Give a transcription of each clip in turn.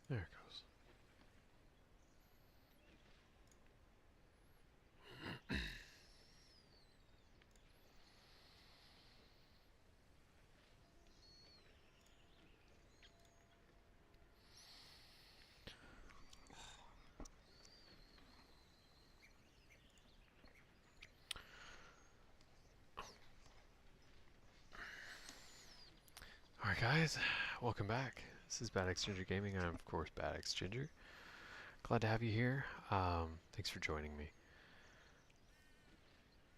There it goes. Alright guys, welcome back. This is Bad X Ginger Gaming. I'm of course Bad X Ginger. Glad to have you here. Thanks for joining me.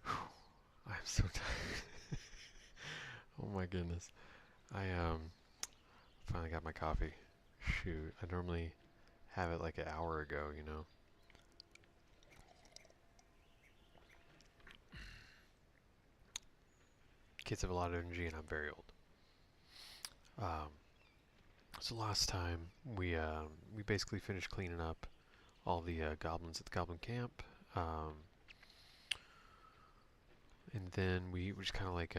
Whew, I'm so tired. Oh my goodness. I finally got my coffee. Shoot, I normally have it like an hour ago, you know. Kids have a lot of energy and I'm very old. Um, so last time we basically finished cleaning up all the goblins at the Goblin Camp. Um, and then we just kind of like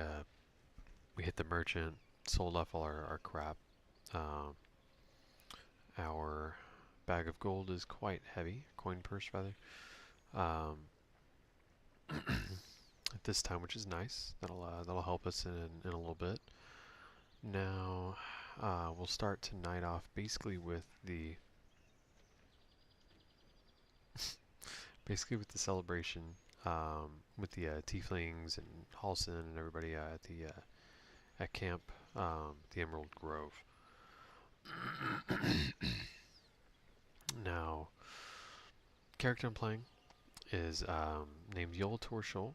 we hit the merchant, sold off all our crap. Um, our bag of gold is quite heavy, coin purse rather. Um, at this time, which is nice. That'll help us in a little bit. Now we'll start tonight off basically with the celebration with the tieflings and Halson and everybody at the at camp, the Emerald Grove. Now, character I'm playing is named Yol Torshul,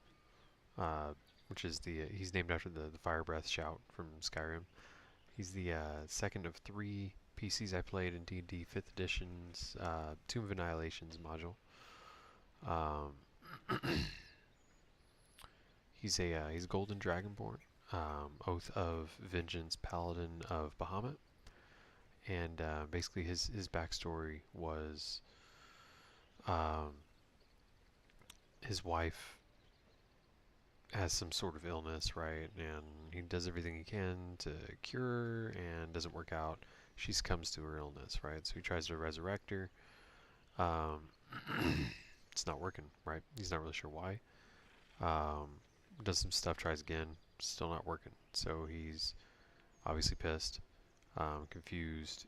which is he's named after the Fire Breath shout from Skyrim. He's the second of 3 PCs I played in D&D 5th Edition's Tomb of Annihilations module. He's Golden Dragonborn, Oath of Vengeance Paladin of Bahamut, and basically his backstory was his wife has some sort of illness, right? And he does everything he can to cure her, and doesn't work out. She succumbs to her illness, right? So he tries to resurrect her. Um, it's not working, right? He's not really sure why. Does some stuff, tries again, still not working. So he's obviously pissed, confused.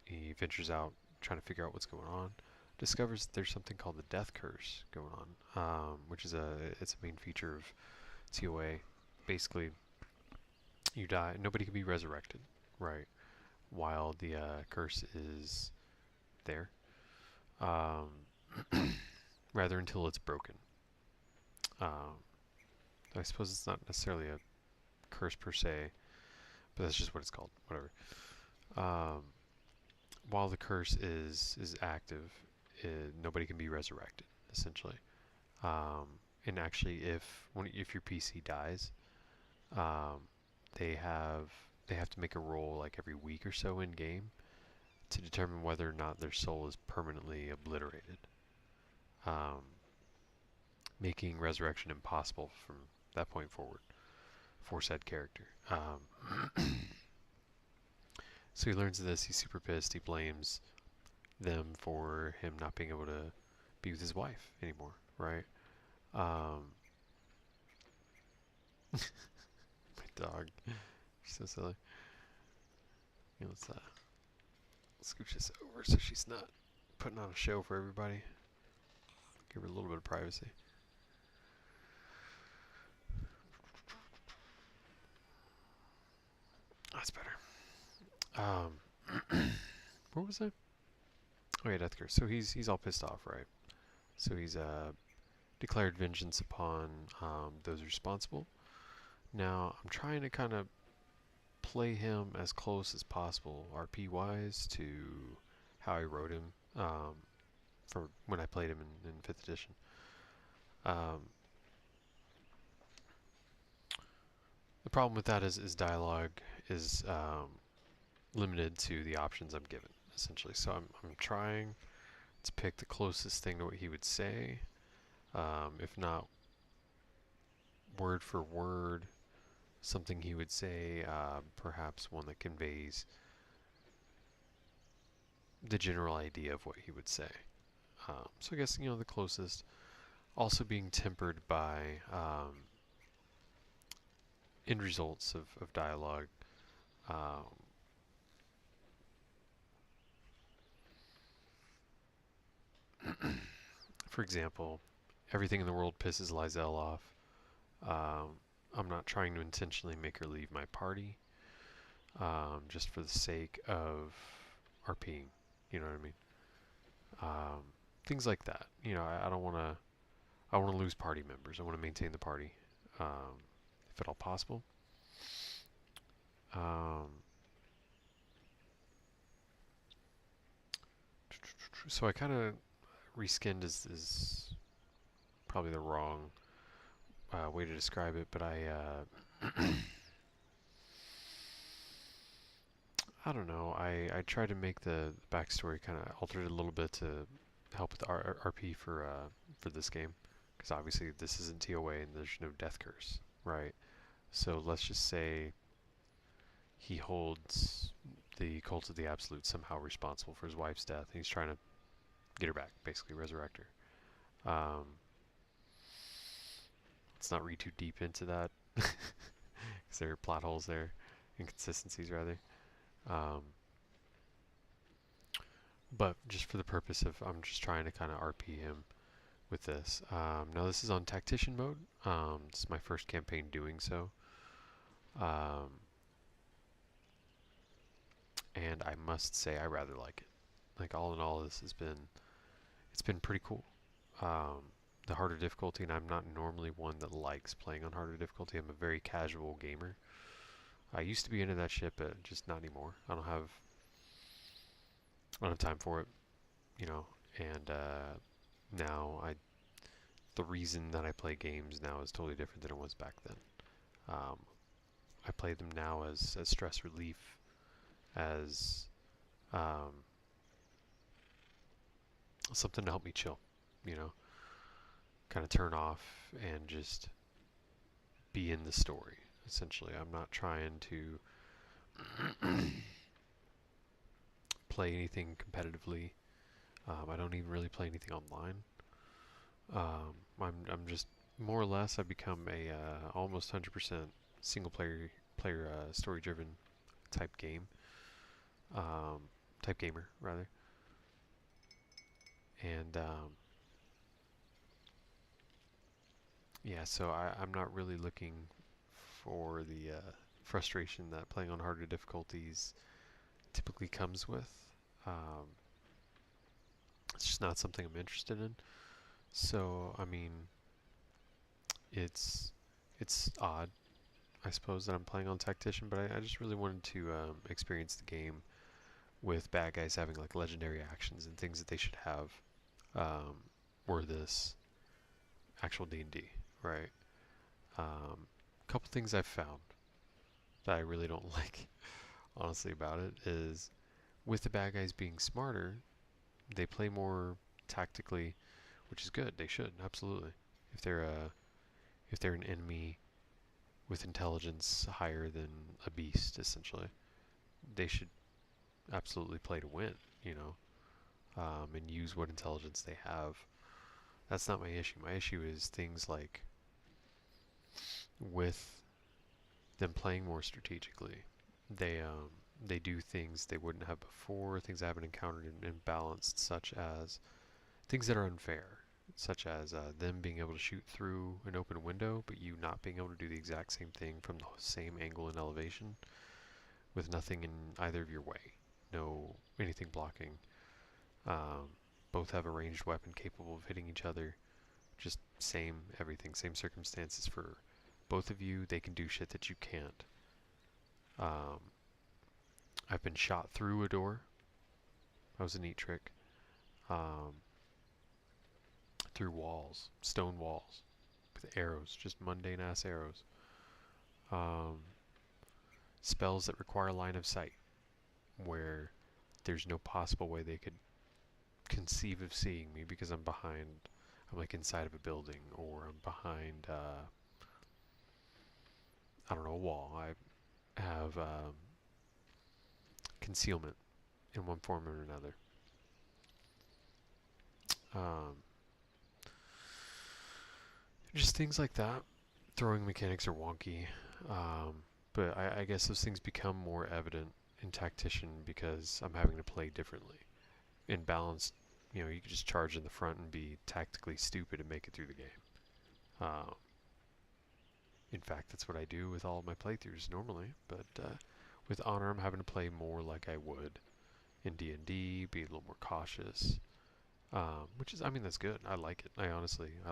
He ventures out, trying to figure out what's going on. Discovers that there's something called the Death Curse going on, which is it's a main feature of TOA. Basically, you die, nobody can be resurrected, right? While the curse is there, um, rather until it's broken. Um, I suppose it's not necessarily a curse per se, but that's just what it's called. Whatever. Um, while the curse is active, nobody can be resurrected, essentially. Um, and actually, if your PC dies, um, they have to make a roll like every week or so in game to determine whether or not their soul is permanently obliterated, um, making resurrection impossible from that point forward for said character. So he learns of this. He's super pissed. He blames them for him not being able to be with his wife anymore, right? Um, my dog, she's so silly. You know, let's scooch this over so she's not putting on a show for everybody. Give her a little bit of privacy. That's better. Where was I? Oh yeah, Death Curse. So he's all pissed off, right? So he's declared vengeance upon those responsible. Now I'm trying to kind of play him as close as possible, RP wise, to how I wrote him for when I played him in 5th edition. Um, the problem with that is dialogue is limited to the options I'm given, essentially. So I'm trying to pick the closest thing to what he would say, if not word for word, something he would say, perhaps one that conveys the general idea of what he would say. So I guess, you know, the closest, also being tempered by end results of dialogue. Um, for example, everything in the world pisses Lizelle off. Um, I'm not trying to intentionally make her leave my party, just for the sake of RPing. You know what I mean? Um, things like that. You know, I don't want to. I want to lose party members. I want to maintain the party, if at all possible. Um, so I kind of reskinned is probably the wrong way to describe it, but I don't know. I tried to make the backstory kind of altered it a little bit to help with the RP for this game, because obviously this isn't TOA and there's no death curse, right? So let's just say he holds the cult of the absolute somehow responsible for his wife's death, and he's trying to get her back, basically resurrect her. Let's not read too deep into that, because there are plot holes there, inconsistencies rather. Um, but just for the purpose of, I'm just trying to kind of RP him with this. Now this is on Tactician mode. This is my first campaign doing so. Um, and I must say I rather like it. Like all in all, it's been pretty cool. The harder difficulty, and I'm not normally one that likes playing on harder difficulty. I'm a very casual gamer. I used to be into that shit, but just not anymore. I don't have time for it, you know. And now the reason that I play games now is totally different than it was back then. Um, I play them now as stress relief, as um, something to help me chill, you know, kind of turn off and just be in the story. Essentially, I'm not trying to play anything competitively. I don't even really play anything online. I'm just more or less I've become a almost 100% single player story driven type game, um, type gamer rather, and yeah. So I'm not really looking for the frustration that playing on harder difficulties typically comes with. Um, it's just not something I'm interested in. So I mean, it's it's odd, I suppose, that I'm playing on Tactician, but I just really wanted to experience the game with bad guys having like legendary actions and things that they should have, um, were this actual D&D, right? A couple things I've found that I really don't like, honestly, about it is with the bad guys being smarter, they play more tactically, which is good. They should absolutely. If they're a if they're an enemy with intelligence higher than a beast, essentially, they should absolutely play to win. You know, and use what intelligence they have. That's not my issue. My issue is things like with them playing more strategically, they they do things they wouldn't have before, things I haven't encountered in balanced, such as things that are unfair, such as them being able to shoot through an open window, but you not being able to do the exact same thing from the same angle and elevation with nothing in either of your way, no anything blocking. Um, Both have a ranged weapon capable of hitting each other. Just same everything, same circumstances for both of you. They can do shit that you can't. Um, I've been shot through a door. That was a neat trick. Um, Through walls, stone walls, with arrows, just mundane ass arrows. Um, Spells that require line of sight, where there's no possible way they could conceive of seeing me because I'm behind. I'm like inside of a building, or I'm behind. I don't know, a wall. I have concealment in one form or another. Um, just things like that. Throwing mechanics are wonky, but I guess those things become more evident in Tactician because I'm having to play differently. In Balanced, you know, you can just charge in the front and be tactically stupid and make it through the game. Um, in fact, that's what I do with all of my playthroughs normally, but with Honor, I'm having to play more like I would in D&D, be a little more cautious, which is, I mean, that's good. I like it. I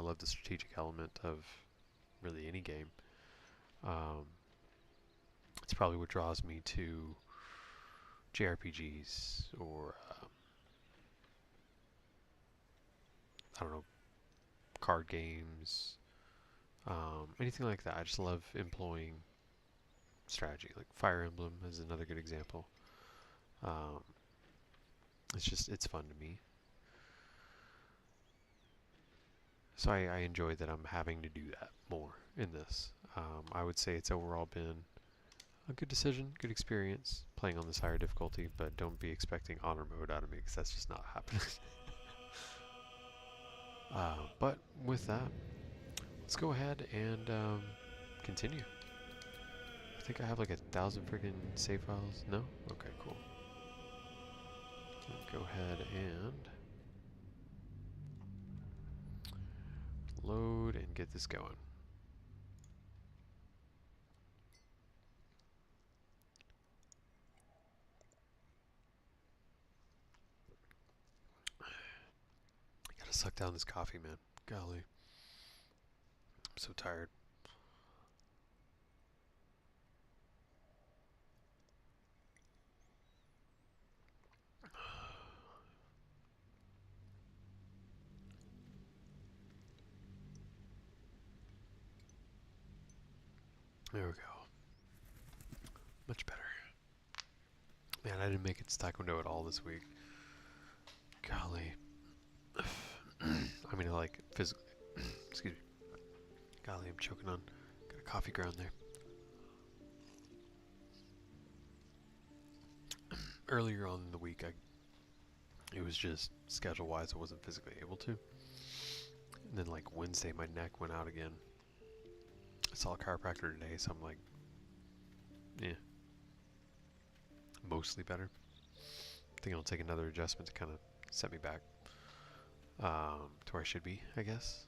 love the strategic element of really any game. Um, it's probably what draws me to JRPGs or, I don't know, card games, anything like that. I just love employing strategy. Like Fire Emblem is another good example. Um, it's fun to me. So I enjoy that I'm having to do that more in this. I would say it's overall been a good decision, good experience playing on this higher difficulty, but don't be expecting honor mode out of me because that's just not happening. But with that, let's go ahead and continue. I think I have like 1,000 freaking save files. No? Okay, cool. Go ahead and load and get this going. Gotta suck down this coffee, man. Golly. I'm so tired. There we go. Much better. Man, I didn't make it to Taekwondo at all this week. Golly. I mean, like, physically. Excuse me. Golly, I'm choking on. Got a coffee ground there. Earlier on in the week, it was just schedule-wise, I wasn't physically able to. And then, like, Wednesday, my neck went out again. I saw a chiropractor today, so I'm like, yeah. Mostly better. I think it'll take another adjustment to kind of set me back to where I should be, I guess.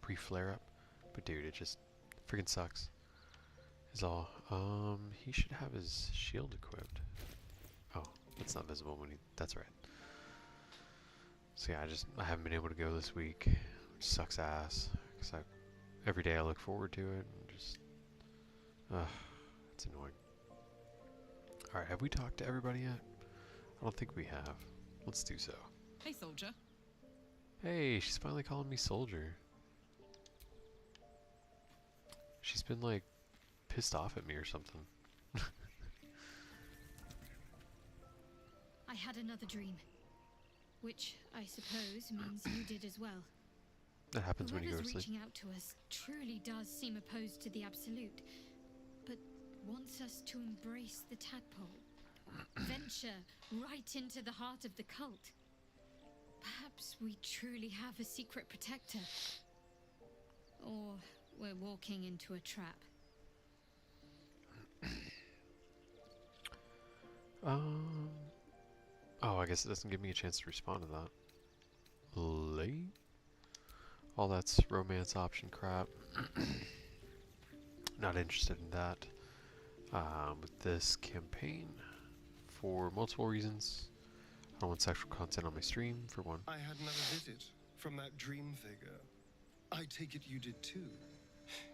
Pre-flare up. But dude, it just freaking sucks. Is all. He should have his shield equipped. Oh, that's not visible when he. That's right. So yeah, I haven't been able to go this week, which sucks ass. Cause every day I look forward to it, and just, it's annoying. All right, have we talked to everybody yet? I don't think we have. Let's do so. Hey, soldier. Hey, she's finally calling me soldier. She's been like pissed off at me or something. I had another dream, which I suppose means you did as well. That happens when you go to Whoever's sleep. reaching out to us truly does seem opposed to the Absolute, but wants us to embrace the tadpole, venture right into the heart of the cult. Perhaps we truly have a secret protector, or we're walking into a trap. Oh, I guess it doesn't give me a chance to respond to that. Late? All that's romance option crap. Not interested in that. With this campaign, for multiple reasons. I don't want sexual content on my stream, for one. I had another visit from that dream figure. I take it you did too.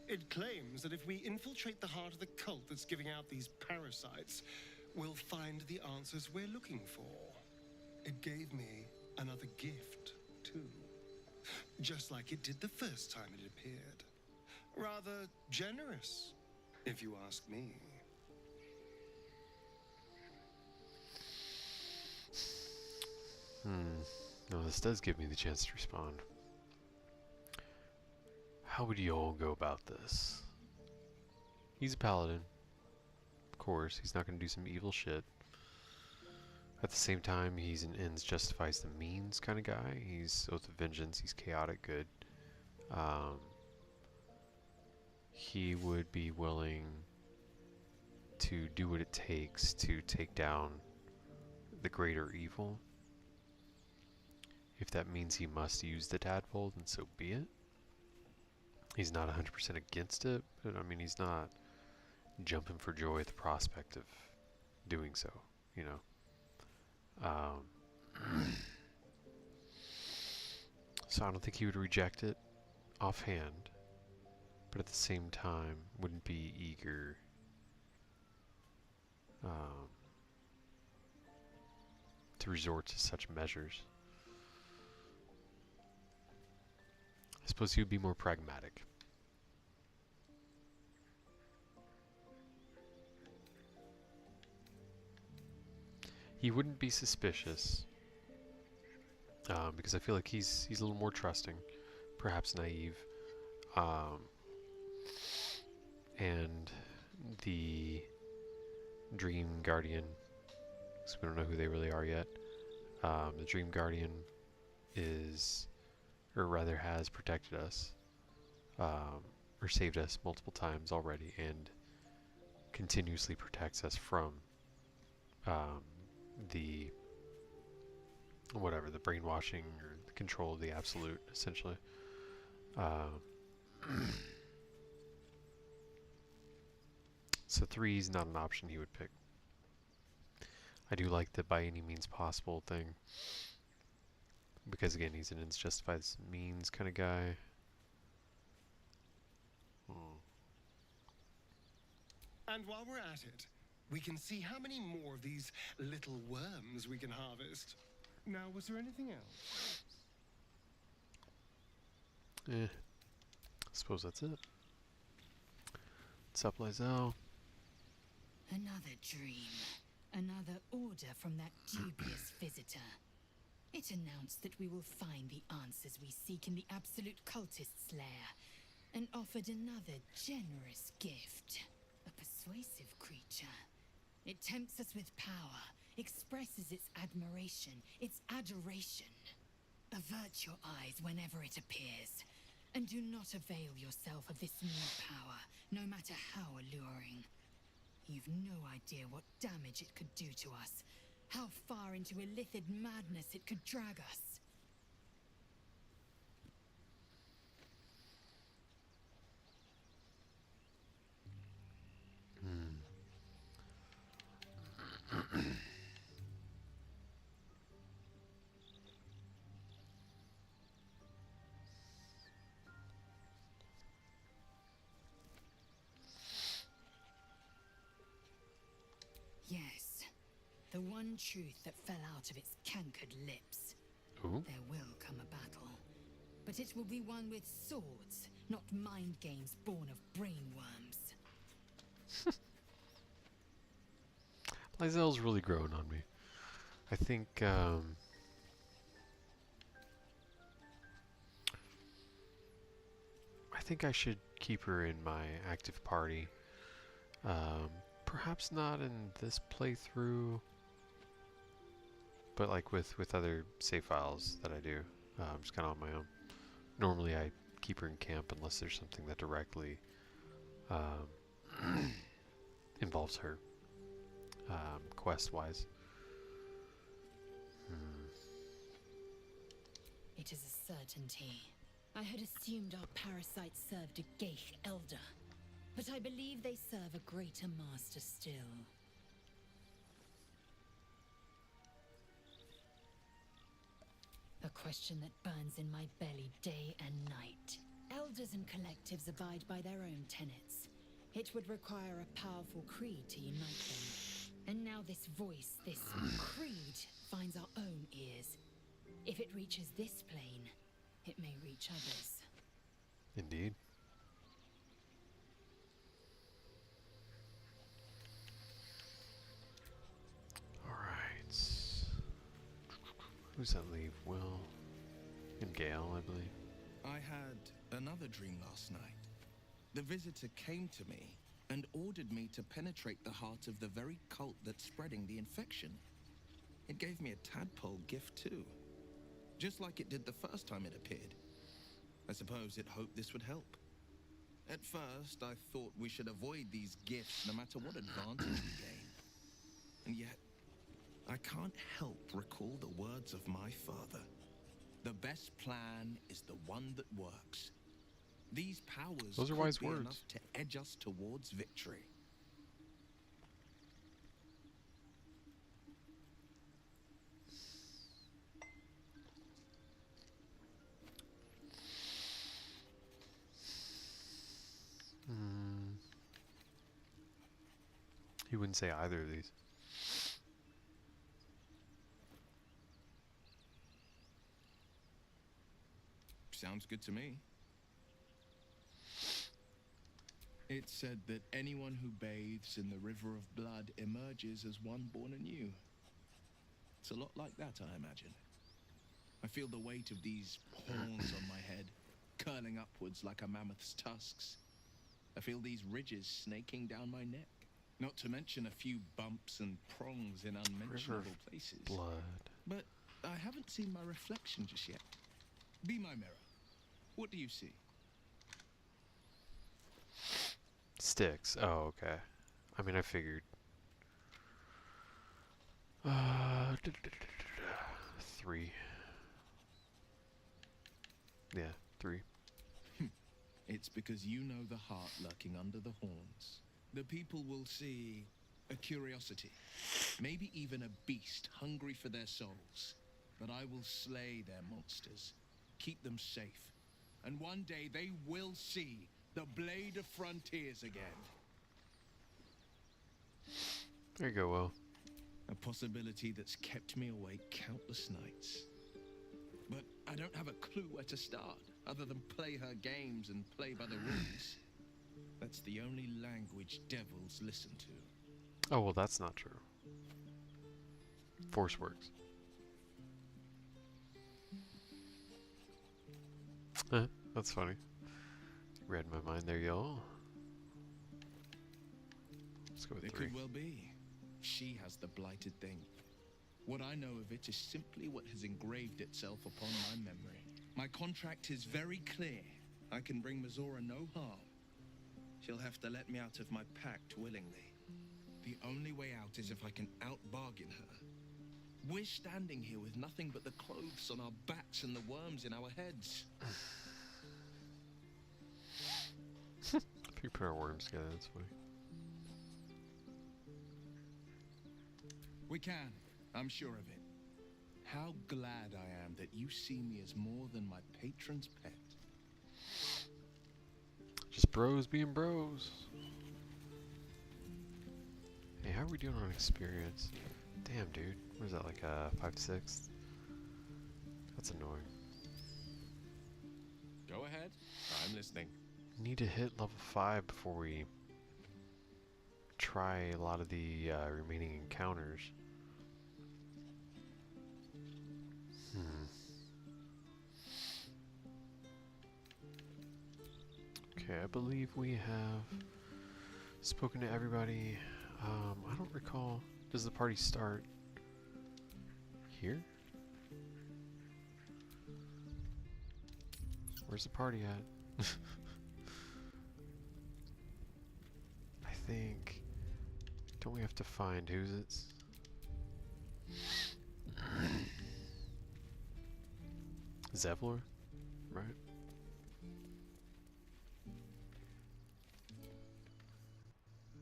It claims that if we infiltrate the heart of the cult that's giving out these parasites, we'll find the answers we're looking for. It gave me another gift, too. Just like it did the first time it appeared. Rather generous, if you ask me. No, this does give me the chance to respond. How would you all go about this? He's a paladin. Of course, he's not going to do some evil shit. At the same time, he's an ends justifies the means kind of guy. He's Oath of Vengeance. He's chaotic good. Um, he would be willing to do what it takes to take down the greater evil. If that means he must use the tadpole, then so be it. He's not 100% against it, but I mean, he's not jumping for joy at the prospect of doing so, you know. So I don't think he would reject it offhand, but at the same time wouldn't be eager to resort to such measures. I suppose he would be more pragmatic. He wouldn't be suspicious, because I feel like he's a little more trusting, perhaps naive, and the Dream Guardian, because we don't know who they really are yet. The Dream Guardian is, or rather has protected us, or saved us multiple times already, and continuously protects us from the whatever, the brainwashing or the control of the absolute, essentially. So 3 is not an option he would pick. I do like the by any means possible thing, because again, he's an ends justifies means kind of guy. And while we're at it, we can see how many more of these little worms we can harvest. Now, was there anything else? I suppose that's it. What's up, Lizelle? Another dream. Another order from that dubious visitor. It announced that we will find the answers we seek in the absolute cultist's lair, and offered another generous gift. A persuasive creature. It tempts us with power, expresses its admiration, its adoration. Avert your eyes whenever it appears, and do not avail yourself of this new power, no matter how alluring. You've no idea what damage it could do to us, how far into illithid madness it could drag us. Yes, the one truth that fell out of its cankered lips. Ooh. There will come a battle, but it will be one with swords, not mind games born of brainworms. Lizelle's really growing on me. I think I should keep her in my active party. Perhaps not in this playthrough, but like with other save files that I do, just kind of on my own. Normally I keep her in camp unless there's something that directly involves her, quest-wise. It is a certainty. I had assumed our parasites served a Geich elder, but I believe they serve a greater master still. A question that burns in my belly day and night. Elders and collectives abide by their own tenets. It would require a powerful creed to unite them. And now this voice, this creed, finds our own ears. If it reaches this plane, it may reach others. Indeed. Alright. Who's that leave? Will and Gale, I believe. I had another dream last night. The visitor came to me and ordered me to penetrate the heart of the very cult that's spreading the infection. It gave me a tadpole gift too. Just like it did the first time it appeared. I suppose it hoped this would help. At first, I thought we should avoid these gifts no matter what advantage we gain. And yet, I can't help recall the words of my father. The best plan is the one that works. These powers Those are could wise be words. enough to edge us towards victory. Hmm. He wouldn't say either of these. Sounds good to me. It's said that anyone who bathes in the river of blood emerges as one born anew. It's a lot like that, I imagine. I feel the weight of these horns on my head, curling upwards like a mammoth's tusks. I feel these ridges snaking down my neck. Not to mention a few bumps and prongs in unmentionable places. Blood. But I haven't seen my reflection just yet. Be my mirror. What do you see? Sticks. Oh, okay. I mean, I figured. 3. Yeah, 3. It's because you know the heart lurking under the horns. The people will see a curiosity, maybe even a beast hungry for their souls. But I will slay their monsters, keep them safe, and one day they will see the Blade of Frontiers again. There you go, Will. A possibility that's kept me awake countless nights. But I don't have a clue where to start, other than play her games and play by the rules. That's the only language devils listen to. Oh, well, that's not true. Force works. That's funny. Read my mind there, y'all. Let's go with It 3. could well be. She has the blighted thing. What I know of it is simply what has engraved itself upon my memory. My contract is very clear. I can bring Mazora no harm. She'll have to let me out of my pact willingly. The only way out is if I can out-bargain her. We're standing here with nothing but the clothes on our backs and the worms in our heads. If you put our worms together, that's funny. We can. I'm sure of it. How glad I am that you see me as more than my patron's pet. Just bros being bros. Hey, how are we doing on experience? Damn, dude. What is that, like 5/6? That's annoying. Go ahead. I'm listening. Need to hit level 5 before we try a lot of the remaining encounters. Okay, I believe we have spoken to everybody. I don't recall. Does the party start here? Where's the party at? I think. Don't we have to find whose it's? Zevlor, right?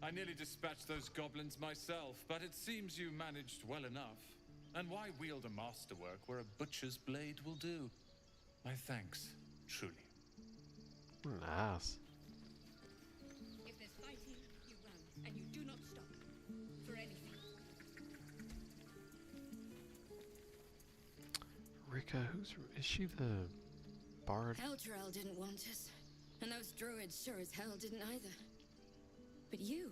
I nearly dispatched those goblins myself, but it seems you managed well enough. And why wield a masterwork where a butcher's blade will do? My thanks, truly. What an ass. If there's fighting, you run, and you do not stop. For anything. Rika, is she the bard? Elturel didn't want us, and those druids sure as hell didn't either. But you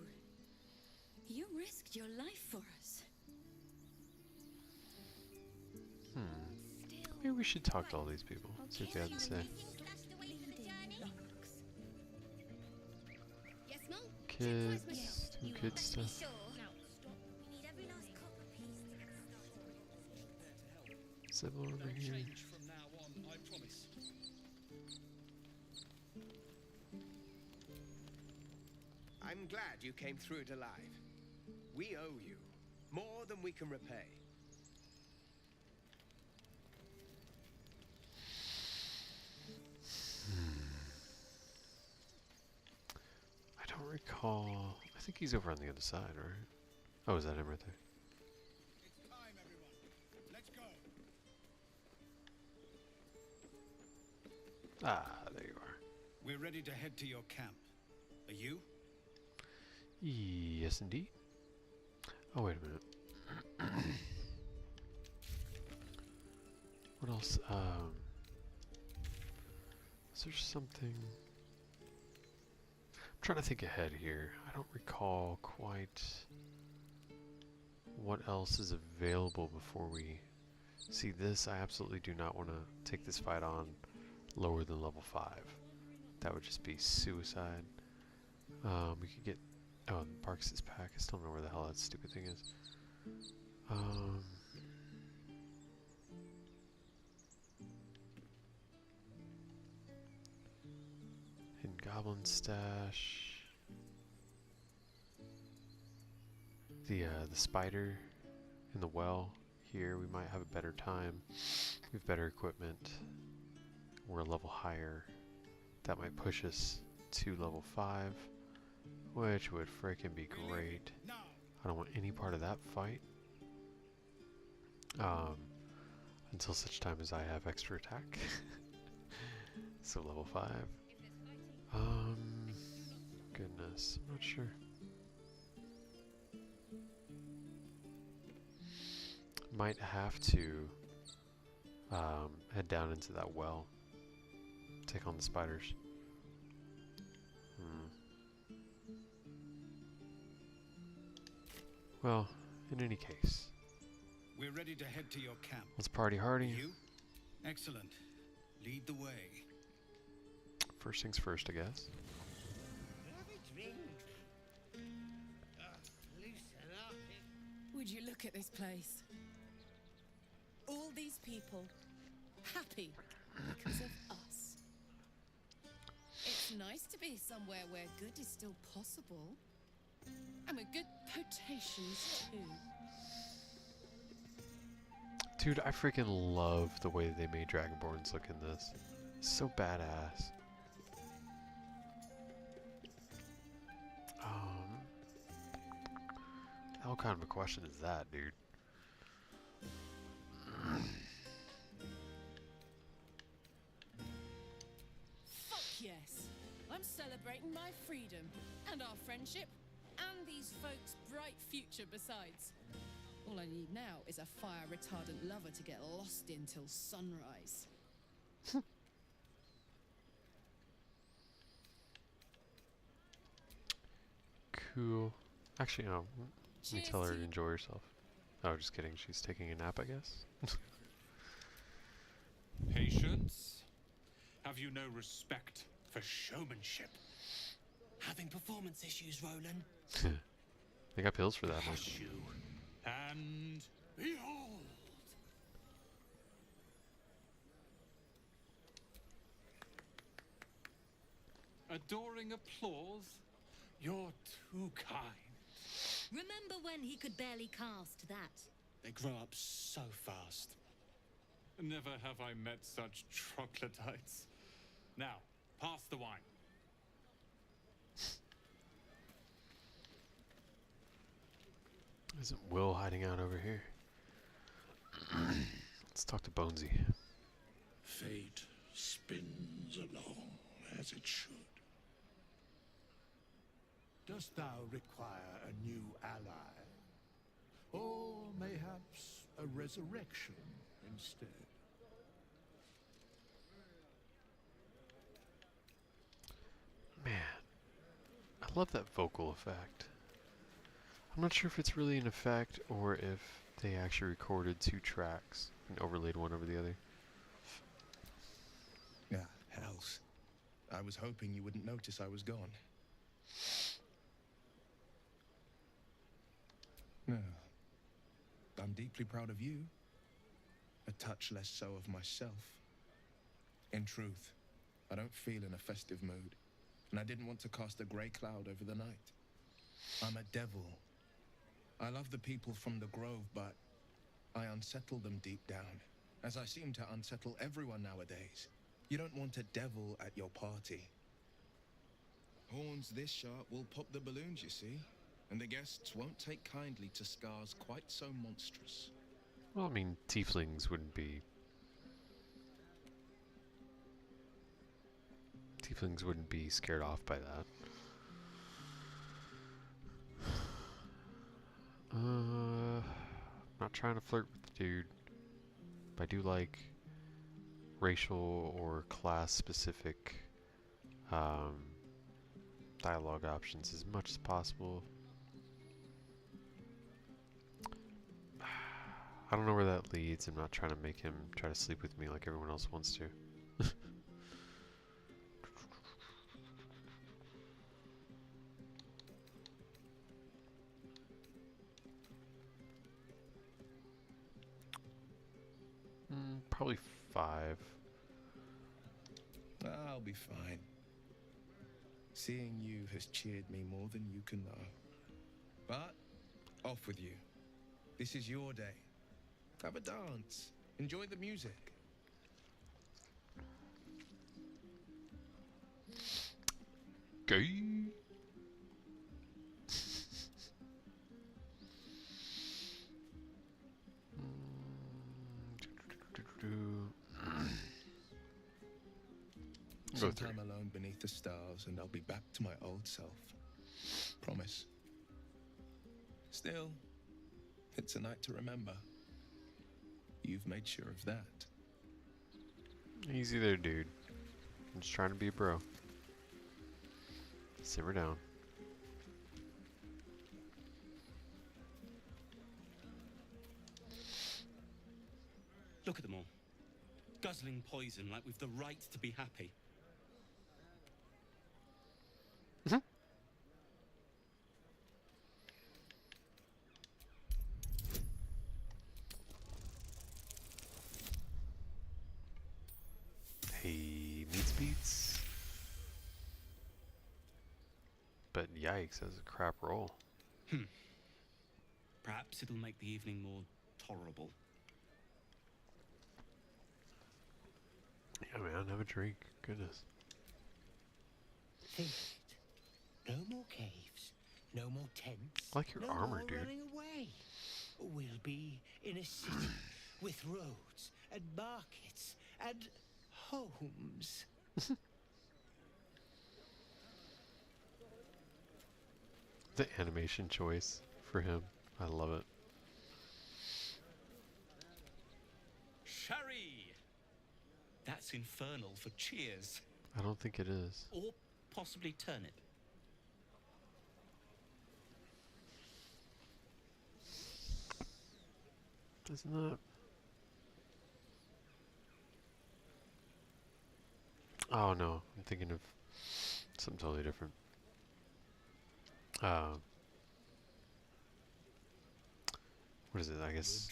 risked your life for us. Maybe we should talk to all these people. See what they have to say. Yes, Mom? Kids, do kid stuff. Sybil over No here. change from now on, I promise. I'm glad you came through it alive. We owe you more than we can repay. I don't recall. I think he's over on the other side, right? Oh, is that him right there? It's time, everyone. Let's go. Ah, there you are. We're ready to head to your camp. Are you? Yes, indeed. Oh, wait a minute. What else? Is there something? I'm trying to think ahead here. I don't recall quite what else is available before we see this. I absolutely do not want to take this fight on lower than level 5. That would just be suicide. We could get... Oh, Parks' pack. I still don't know where the hell that stupid thing is. Hidden Goblin stash. The spider in the well here. We might have a better time. We have better equipment. We're a level higher. That might push us to level 5. Which would freaking be great. I don't want any part of that fight. Until such time as I have extra attack. So level 5. Goodness, I'm not sure. Might have to head down into that well. Take on the spiders. Well, in any case, We're ready to head to your camp. let's party hardy. You? Excellent. Lead the way. First things first, I guess. Would you look at this place? All these people happy because of us. It's nice to be somewhere where good is still possible. And with good potations too. Dude, I freaking love the way they made Dragonborns look in this. So badass. How kind of a question is that, dude? Fuck yes. I'm celebrating my freedom and our friendship and these folks' bright future besides. All I need now is a fire retardant lover to get lost in till sunrise. Cool. Actually, no. Let me Cheers tell her to to you. enjoy herself. Oh, just kidding. She's taking a nap, I guess. Patience? Have you no respect for showmanship? Having performance issues, Roland. They got pills for that, man. Hush you. And behold! Adoring applause? You're too kind. Remember when he could barely cast that? They grow up so fast. Never have I met such troglodytes. Now, pass the wine. Isn't Will hiding out over here? Let's talk to Bonesy. Fate spins along as it should. Dost thou require a new ally? Or mayhaps a resurrection instead? Man, I love that vocal effect. I'm not sure if it's really an effect or if they actually recorded 2 tracks and overlaid one over the other. Yeah, hells. I was hoping you wouldn't notice I was gone. No. I'm deeply proud of you. a touch less so of myself. In truth, I don't feel in a festive mood, and I didn't want to cast a grey cloud over the night. I'm a devil. I love the people from the Grove, but I unsettle them deep down, as I seem to unsettle everyone nowadays. You don't want a devil at your party. Horns this sharp will pop the balloons, you see, and the guests won't take kindly to scars quite so monstrous. Well, I mean, tieflings wouldn't be... Tieflings wouldn't be scared off by that. Not trying to flirt with the dude, but I do like racial or class specific dialogue options as much as possible. I don't know where that leads. I'm not trying to make him try to sleep with me like everyone else wants to. Probably 5. I'll be fine. Seeing you has cheered me more than you can know. But, off with you. This is your day. Have a dance. Enjoy the music. Gay. Some time alone beneath the stars, and I'll be back to my old self. Promise. Still, it's a night to remember. You've made sure of that. Easy there, dude. I'm just trying to be a bro. Simmer down. Look at them all. Guzzling poison like we've the right to be happy. Hey, meets beats. But yikes, that's a crap roll. Perhaps it'll make the evening more tolerable. Yeah, man, have a drink. Goodness. Feast. No more caves. No more tents. I like your no armor, more dude. running away. We'll be in a city with roads and markets and homes. The animation choice for him. I love it. Sherry! That's infernal for cheers. I don't think it is. Or possibly turnip. Isn't that? Oh no, I'm thinking of something totally different. What is it? I guess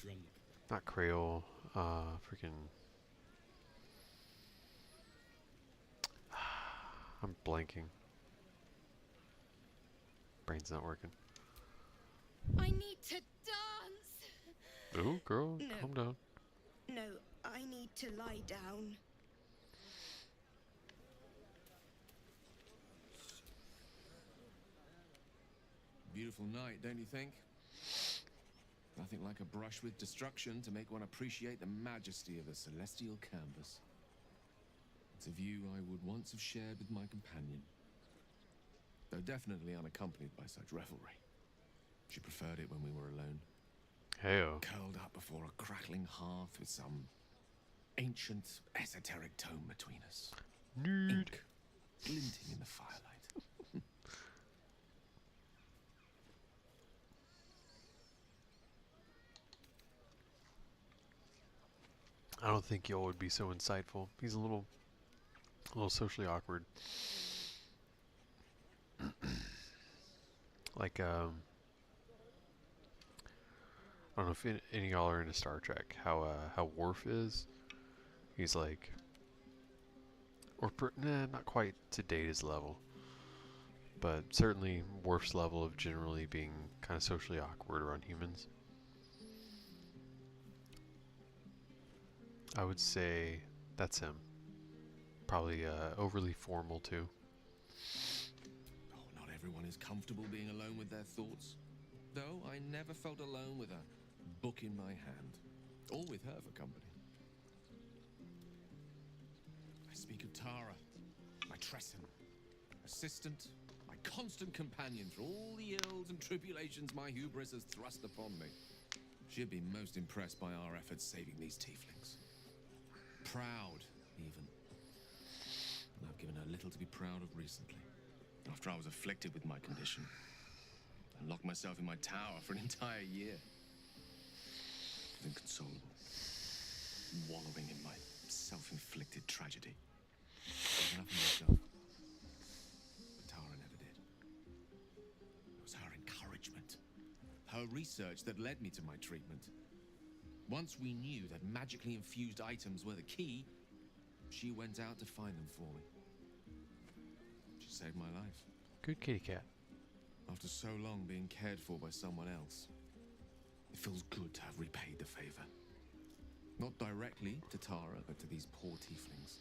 not Creole. Freaking. I'm blanking. Brain's not working. I need to dance! Ooh, girl, No. calm down. No, I need to lie down. Beautiful night, don't you think? Nothing like a brush with destruction to make one appreciate the majesty of a celestial canvas. It's a view I would once have shared with my companion, though definitely unaccompanied by such revelry. She preferred it when we were alone, Heyo. curled up before a crackling hearth with some ancient, esoteric tome between us. Nude. Ink glinting in the firelight. I don't think Yoel would be so insightful. He's a little socially awkward. Like, I don't know if any of y'all are into Star Trek. How Worf is. He's like, nah, not quite to Data's level, but certainly Worf's level of generally being kind of socially awkward around humans. I would say that's him. Probably overly formal too. Oh, not everyone is comfortable being alone with their thoughts. Though I never felt alone with a book in my hand, or with her for company. I speak of Tara, my Tresson, assistant, my constant companion through all the ills and tribulations my hubris has thrust upon me. She'd be most impressed by our efforts saving these tieflings. Proud, even. And I've given her little to be proud of recently. After I was afflicted with my condition, and locked myself in my tower for an entire year. Inconsolable. Wallowing in my self-inflicted tragedy. Giving up on myself. But Tara never did. It was her encouragement. Her research that led me to my treatment. Once we knew that magically infused items were the key, she went out to find them for me. She saved my life. Good kitty cat. After so long being cared for by someone else, it feels good to have repaid the favor. Not directly to Tara, but to these poor tieflings.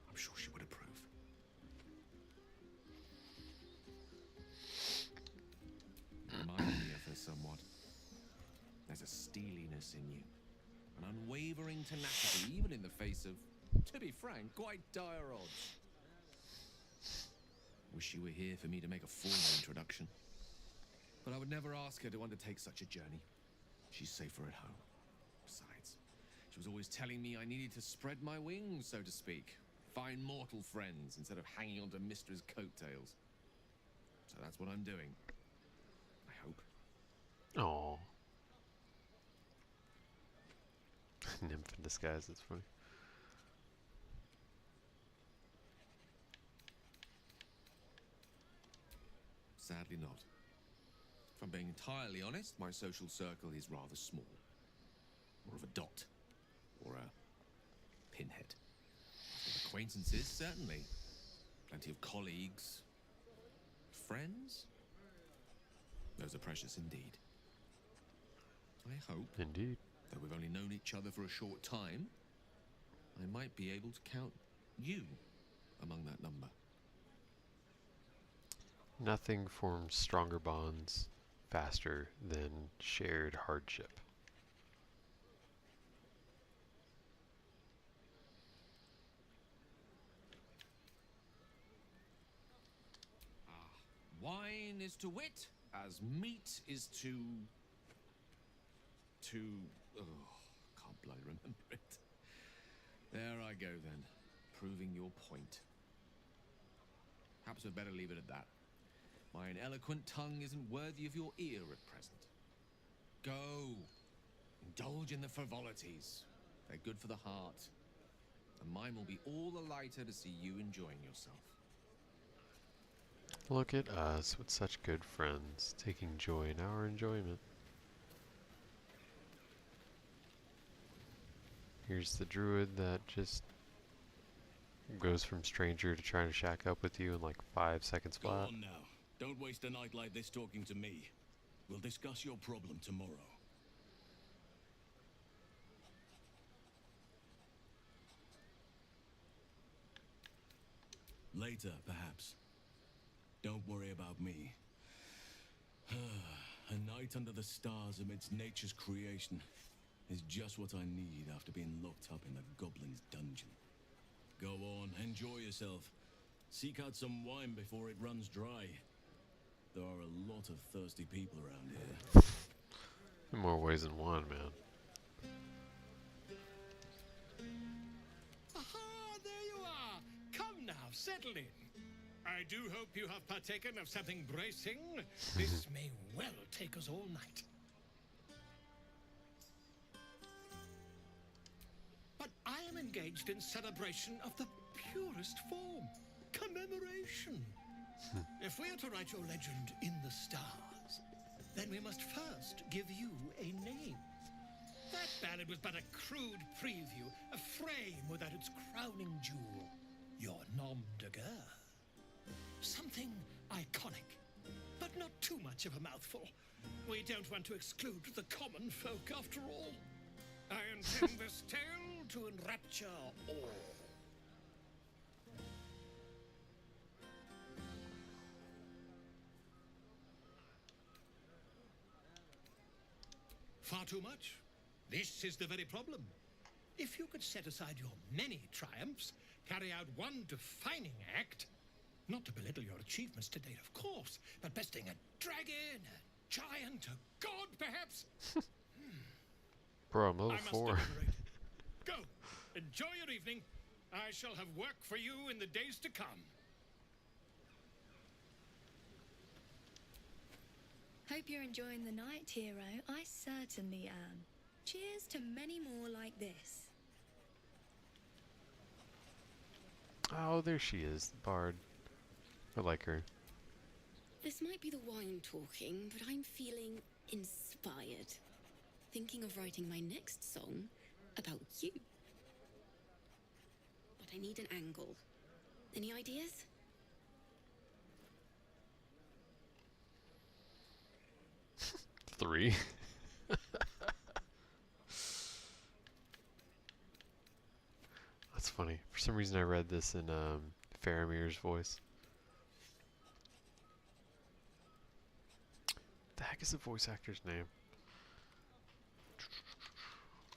I'm sure she would approve. Remind me of her somewhat. There's a steeliness in you, an unwavering tenacity, even in the face of, to be frank, quite dire odds. Wish you were here for me to make a formal introduction. But I would never ask her to undertake such a journey. She's safer at home. Besides, she was always telling me I needed to spread my wings, so to speak. Find mortal friends instead of hanging onto Mistra's coattails. So that's what I'm doing. I hope. Aww. Nymph in disguise, that's funny. Sadly not. If I'm being entirely honest, my social circle is rather small. More of a dot. Or a pinhead. Acquaintances, certainly. Plenty of colleagues. Friends? Those are precious indeed. I hope, Indeed. though we've only known each other for a short time, I might be able to count you among that number. Nothing forms stronger bonds faster than shared hardship. Wine is to wit, as meat is to... Oh, can't bloody remember it. There I go then, proving your point. Perhaps we'd better leave it at that. My ineloquent tongue isn't worthy of your ear at present. Go, indulge in the frivolities. They're good for the heart. And mine will be all the lighter to see you enjoying yourself. Look at us with such good friends, taking joy in our enjoyment. Here's the druid that just goes from stranger to trying to shack up with you in like 5 seconds Go flat. on now. Don't waste a night like this talking to me. We'll discuss your problem tomorrow. Later, perhaps. Don't worry about me. A night under the stars amidst nature's creation is just what I need after being locked up in the Goblin's dungeon. Go on, enjoy yourself. Seek out some wine before it runs dry. There are a lot of thirsty people around here. In more ways than one, man. Aha, there you are. Come now, settle in. I do hope you have partaken of something bracing. This may well take us all night. But I am engaged in celebration of the purest form. Commemoration. If we are to write your legend in the stars, then we must first give you a name. That ballad was but a crude preview, a frame without its crowning jewel, your nom de guerre. Something iconic, but not too much of a mouthful. We don't want to exclude the common folk after all. I intend this tale to enrapture all. Far too much? This is the very problem. If you could set aside your many triumphs, carry out one defining act, not to belittle your achievements to date, of course, but besting a dragon, a giant, a god, perhaps? Bro, I'm level I must 4. deliberate. Go, enjoy your evening. I shall have work for you in the days to come. Hope you're enjoying the night, hero. I certainly am. Cheers to many more like this. Oh, there she is, the bard. I like her. This might be the wine talking, but I'm feeling inspired. Thinking of writing my next song about you. But I need an angle. Any ideas? Three. That's funny. For some reason I read this in Faramir's voice. The heck is the voice actor's name?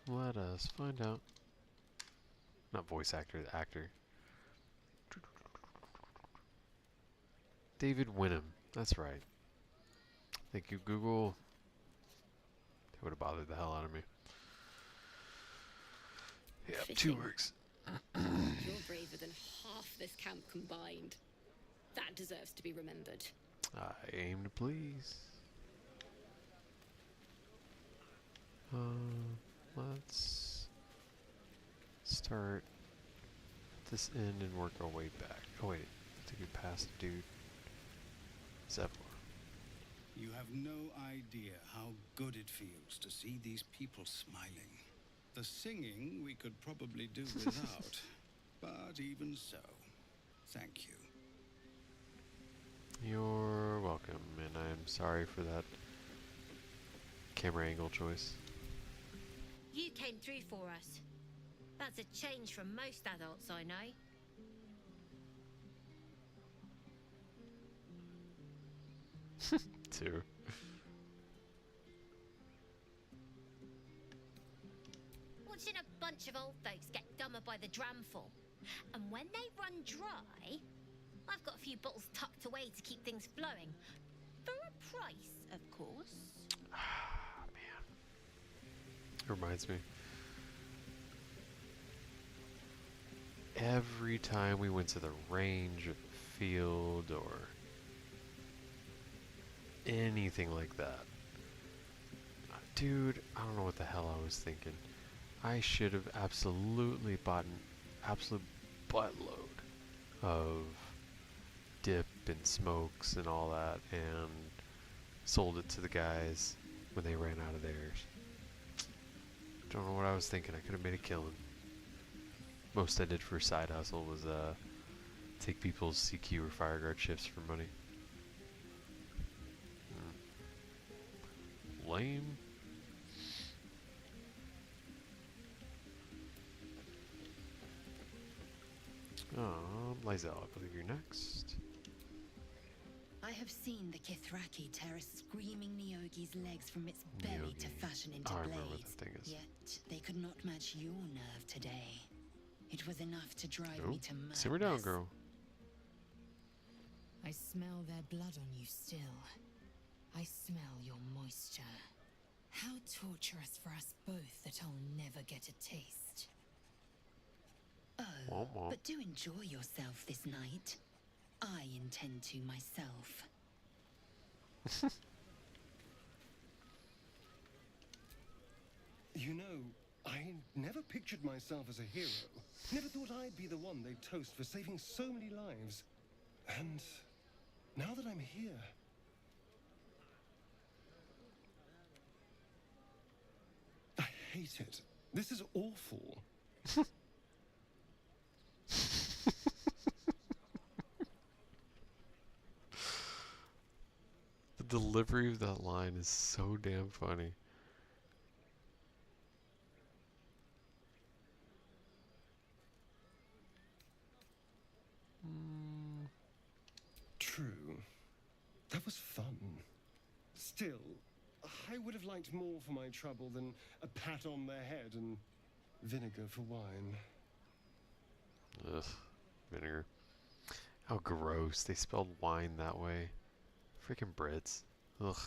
Let us find out. Not voice actor, the actor. David Winham. That's right. Thank you, Google. That would have bothered the hell out of me. Yep, Fitting. 2 works. You're braver than half this camp combined. That deserves to be remembered. I aim to please. Let's start this end and work our way back. Oh wait, I think we passed the dude. Zevlor. You have no idea how good it feels to see these people smiling. The singing we could probably do without, but even so, thank you. You're welcome, and I'm sorry for that camera angle choice. You came through for us. That's a change from most adults I know. Too. Watching a bunch of old folks get dumber by the dramful. And when they run dry, I've got a few bottles tucked away to keep things flowing. For a price, of course. Ah, man. It reminds me. Every time we went to the range, field, or anything like that. Dude, I don't know what the hell I was thinking. I should have absolutely bought an absolute buttload of dip and smokes and all that and sold it to the guys when they ran out of theirs. Don't know what I was thinking. I could have made a killing. Most I did for a side hustle was take people's CQ or fire guard shifts for money. Lame. Lysel, I believe you're next. I have seen the Kithraki tear a screaming Nyogi's legs from its belly to fashion into I remember what blades. that thing is. Yet they could not match your nerve today. It was enough to drive Oh, me to madness. simmer down, girl. I smell their blood on you still. I smell your moisture. How torturous for us both that I'll never get a taste. Oh, Womp womp. but do enjoy yourself this night. I intend to myself. You know, I never pictured myself as a hero. Never thought I'd be the one they'd toast for saving so many lives. And now that I'm here, hate it. This is awful. The delivery of that line is so damn funny. True. That was fun. Still, I would have liked more for my trouble than a pat on the head and vinegar for wine. Ugh, vinegar. How gross. They spelled wine that way. Freaking Brits. Ugh.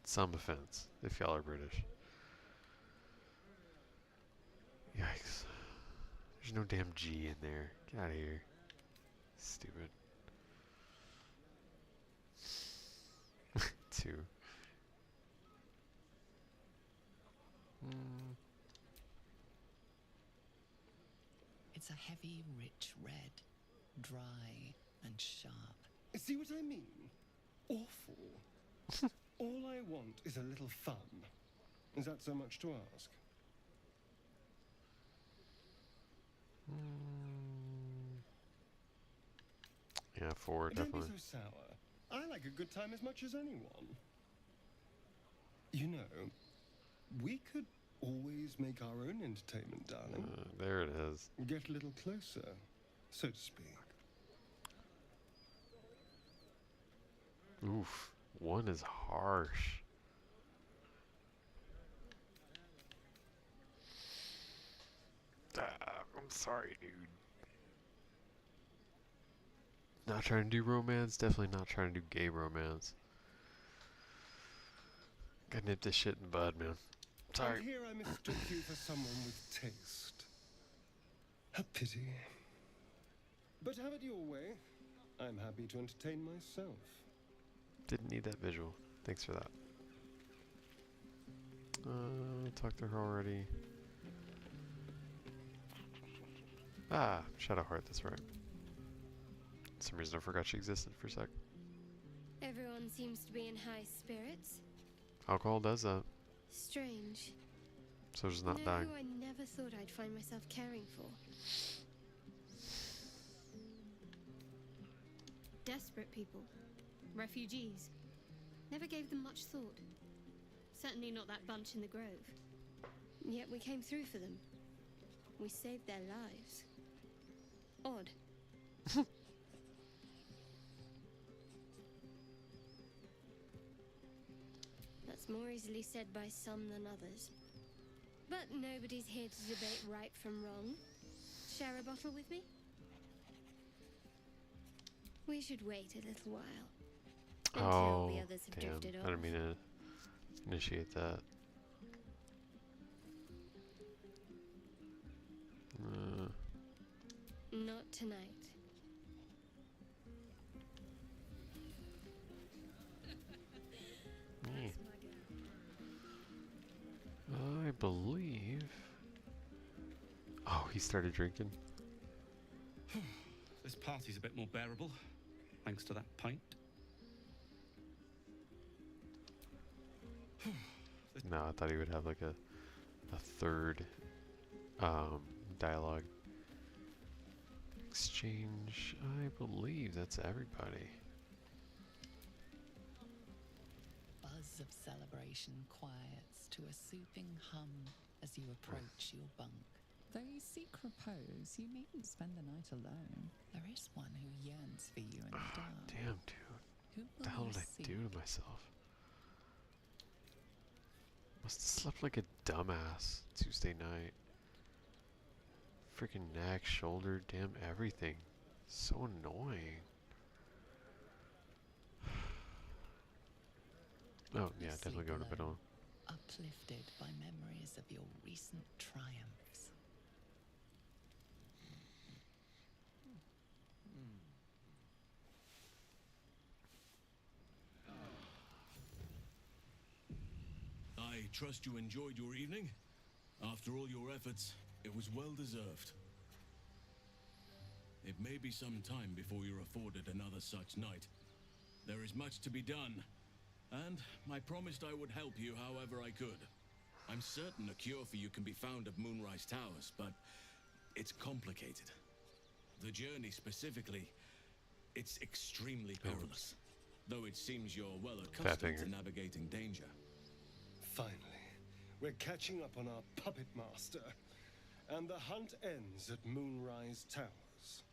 Some offense, if y'all are British. Yikes. There's no damn G in there. Get out of here. Stupid. 2. It's a heavy, rich red, dry and sharp. See what I mean? Awful. All I want is a little fun. Is that so much to ask? Yeah, 4, definitely. Don't be so sour. I like a good time as much as anyone. You know, we could always make our own entertainment, darling. There it is. Get a little closer, so to speak. Oof. 1 is harsh. I'm sorry, dude. Not trying to do romance, definitely not trying to do gay romance. Gotta nip this shit in the bud, man. Sorry. And here I mistook you for someone with taste. A pity. But have it your way. I'm happy to entertain myself. Didn't need that visual. Thanks for that. Talked to her already. Ah, Shadowheart, that's right. For some reason I forgot she existed for a sec. Everyone seems to be in high spirits. Alcohol does that. Strange. So she's not No, dying. I never thought I'd find myself caring for. Desperate people. Refugees. Never gave them much thought. Certainly not that bunch in the grove. Yet we came through for them. We saved their lives. Odd. That's more easily said by some than others. But nobody's here to debate right from wrong. Share a bottle with me? We should wait a little while. Until the others have damn. drifted off. I didn't mean to initiate that. Not tonight. I believe... Oh, he started drinking. This party's a bit more bearable, thanks to that pint. No, I thought he would have like a third dialogue. Exchange, I believe that's everybody. Buzz of celebration quiets to a soothing hum as you approach your bunk. Though you seek repose, you needn't spend the night alone. There is one who yearns for you in the dark. Damn, dude. Who What the hell did I do to myself? Must have slept like a dumbass Tuesday night. Freaking neck, shoulder, damn everything. So annoying. Oh, yeah, definitely going to bed on. Uplifted by memories of your recent triumphs. I trust you enjoyed your evening. After all your efforts, it was well deserved. It may be some time before you're afforded another such night. There is much to be done, and I promised I would help you however I could. I'm certain a cure for you can be found at Moonrise Towers, but it's complicated. The journey specifically, it's extremely perilous. Though it seems you're well accustomed to navigating danger. Finally, we're catching up on our puppet master. And the hunt ends at Moonrise Towers.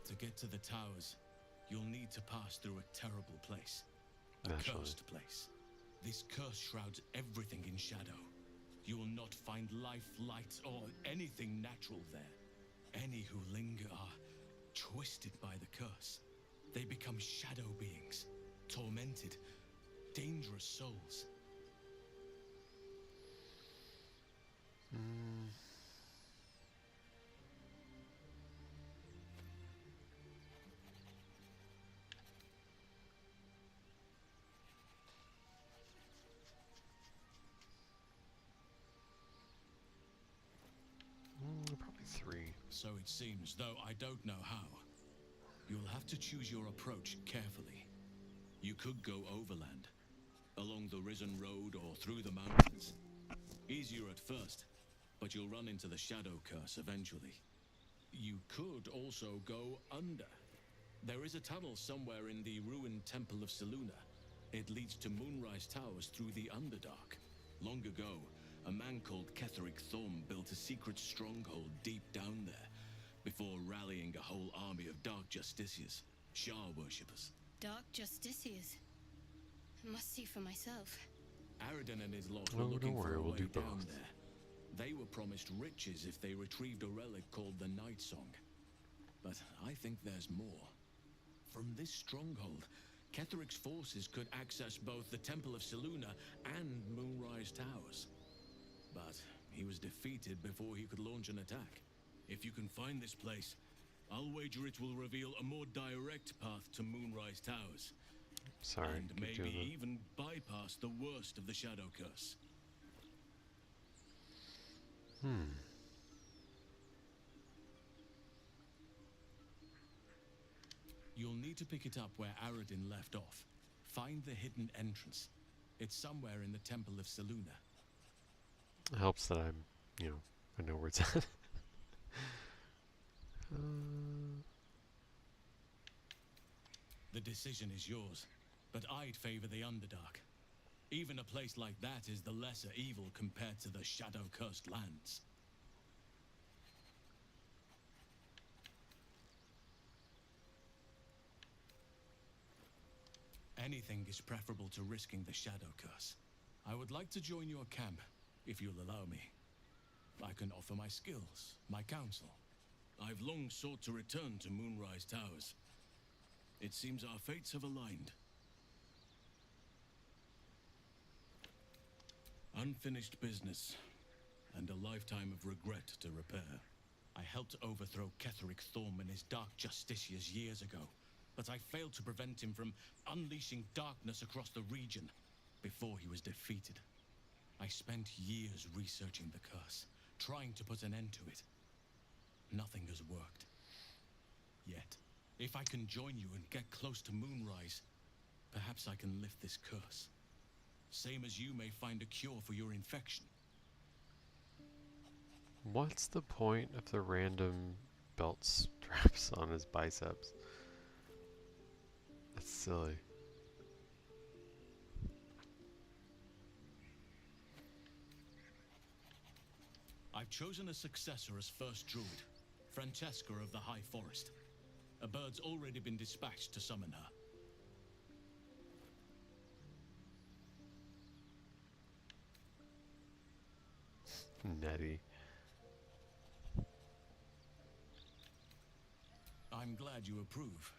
To get to the towers, you'll need to pass through a terrible place. A cursed place. This curse shrouds everything in shadow. You will not find life, light, or anything natural there. Any who linger are twisted by the curse. They become shadow beings, tormented, dangerous souls. Probably 3. So it seems, though I don't know how. You'll have to choose your approach carefully. You could go overland, along the Risen Road or through the mountains. Easier at first, but you'll run into the shadow curse eventually. You could also go under. There is a tunnel somewhere in the ruined Temple of Selûne. It leads to Moonrise Towers through the Underdark. Long ago, a man called Ketheric Thorm built a secret stronghold deep down there, before rallying a whole army of Dark Justiciars, Shah worshippers. Dark Justiciars. Must see for myself. Aridin and his lot were looking don't worry, for a we'll way do down both. there. They were promised riches if they retrieved a relic called the Night Song. But I think there's more. From this stronghold, Ketheric's forces could access both the Temple of Selûne and Moonrise Towers. But he was defeated before he could launch an attack. If you can find this place, I'll wager it will reveal a more direct path to Moonrise Towers. Sorry, and maybe even bypass the worst of the Shadow Curse. You'll need to pick it up where Aridin left off. Find the hidden entrance. It's somewhere in the Temple of Selûne. It helps that I'm, I know where it's at. The decision is yours, but I'd favor the Underdark. Even a place like that is the lesser evil compared to the shadow-cursed lands. Anything is preferable to risking the shadow curse. I would like to join your camp, if you'll allow me. I can offer my skills, my counsel. I've long sought to return to Moonrise Towers. It seems our fates have aligned. Unfinished business, and a lifetime of regret to repair. I helped overthrow Ketheric Thorm and his Dark Justiciars years ago, but I failed to prevent him from unleashing darkness across the region before he was defeated. I spent years researching the curse, trying to put an end to it. Nothing has worked. Yet, if I can join you and get close to Moonrise, perhaps I can lift this curse. Same as you may find a cure for your infection. What's the point of the random belt straps on his biceps? That's silly. I've chosen a successor as first druid, Francesca of the High Forest. A bird's already been dispatched to summon her. Nettie. I'm glad you approve.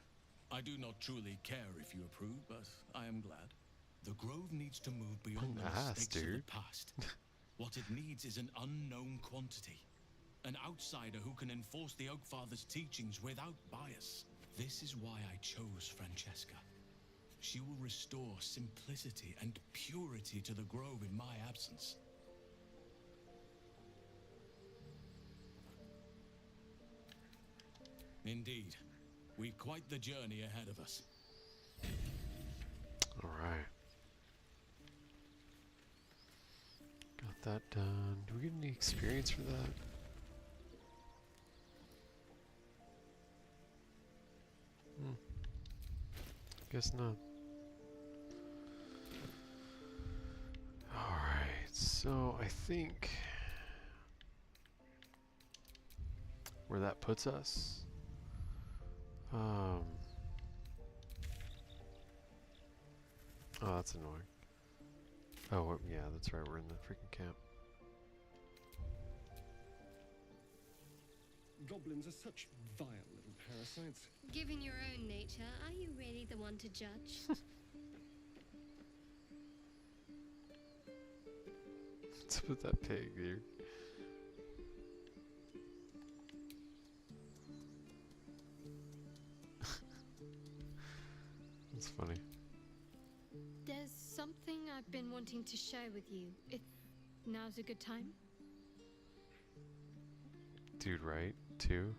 I do not truly care if you approve, but I am glad. The Grove needs to move beyond the mistakes of the past. What it needs is an unknown quantity. An outsider who can enforce the Oakfather's teachings without bias. This is why I chose Francesca. She will restore simplicity and purity to the Grove in my absence. Indeed. We've quite the journey ahead of us. Alright. Got that done. Do we get any experience for that? Guess not. Alright, so I think where that puts us, oh, that's annoying. Oh, yeah, that's right, we're in the freaking camp. Goblins are such vile little parasites. Given your own nature, are you really the one to judge? What's up with that pig, dude? That's funny. There's something I've been wanting to share with you, if now's a good time. Dude, right? Two?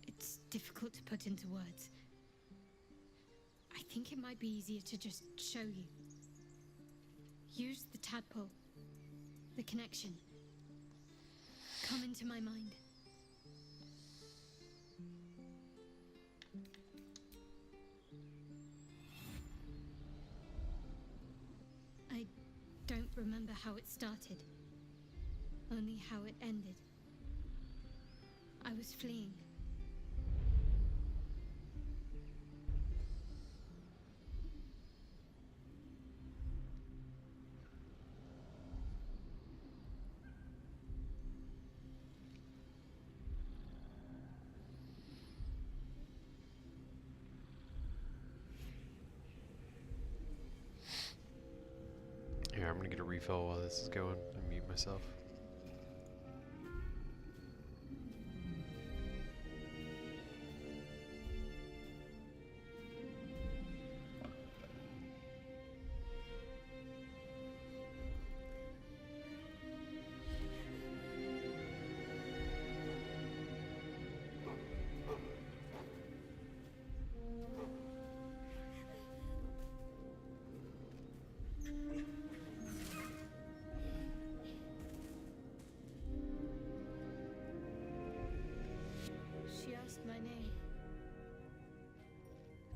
It's difficult to put into words. I think it might be easier to just show you. Use the tadpole. The connection. Come into my mind. I don't remember how it started. Only how it ended. I was fleeing. Here, I'm gonna get a refill while this is going and mute myself. She asked my name.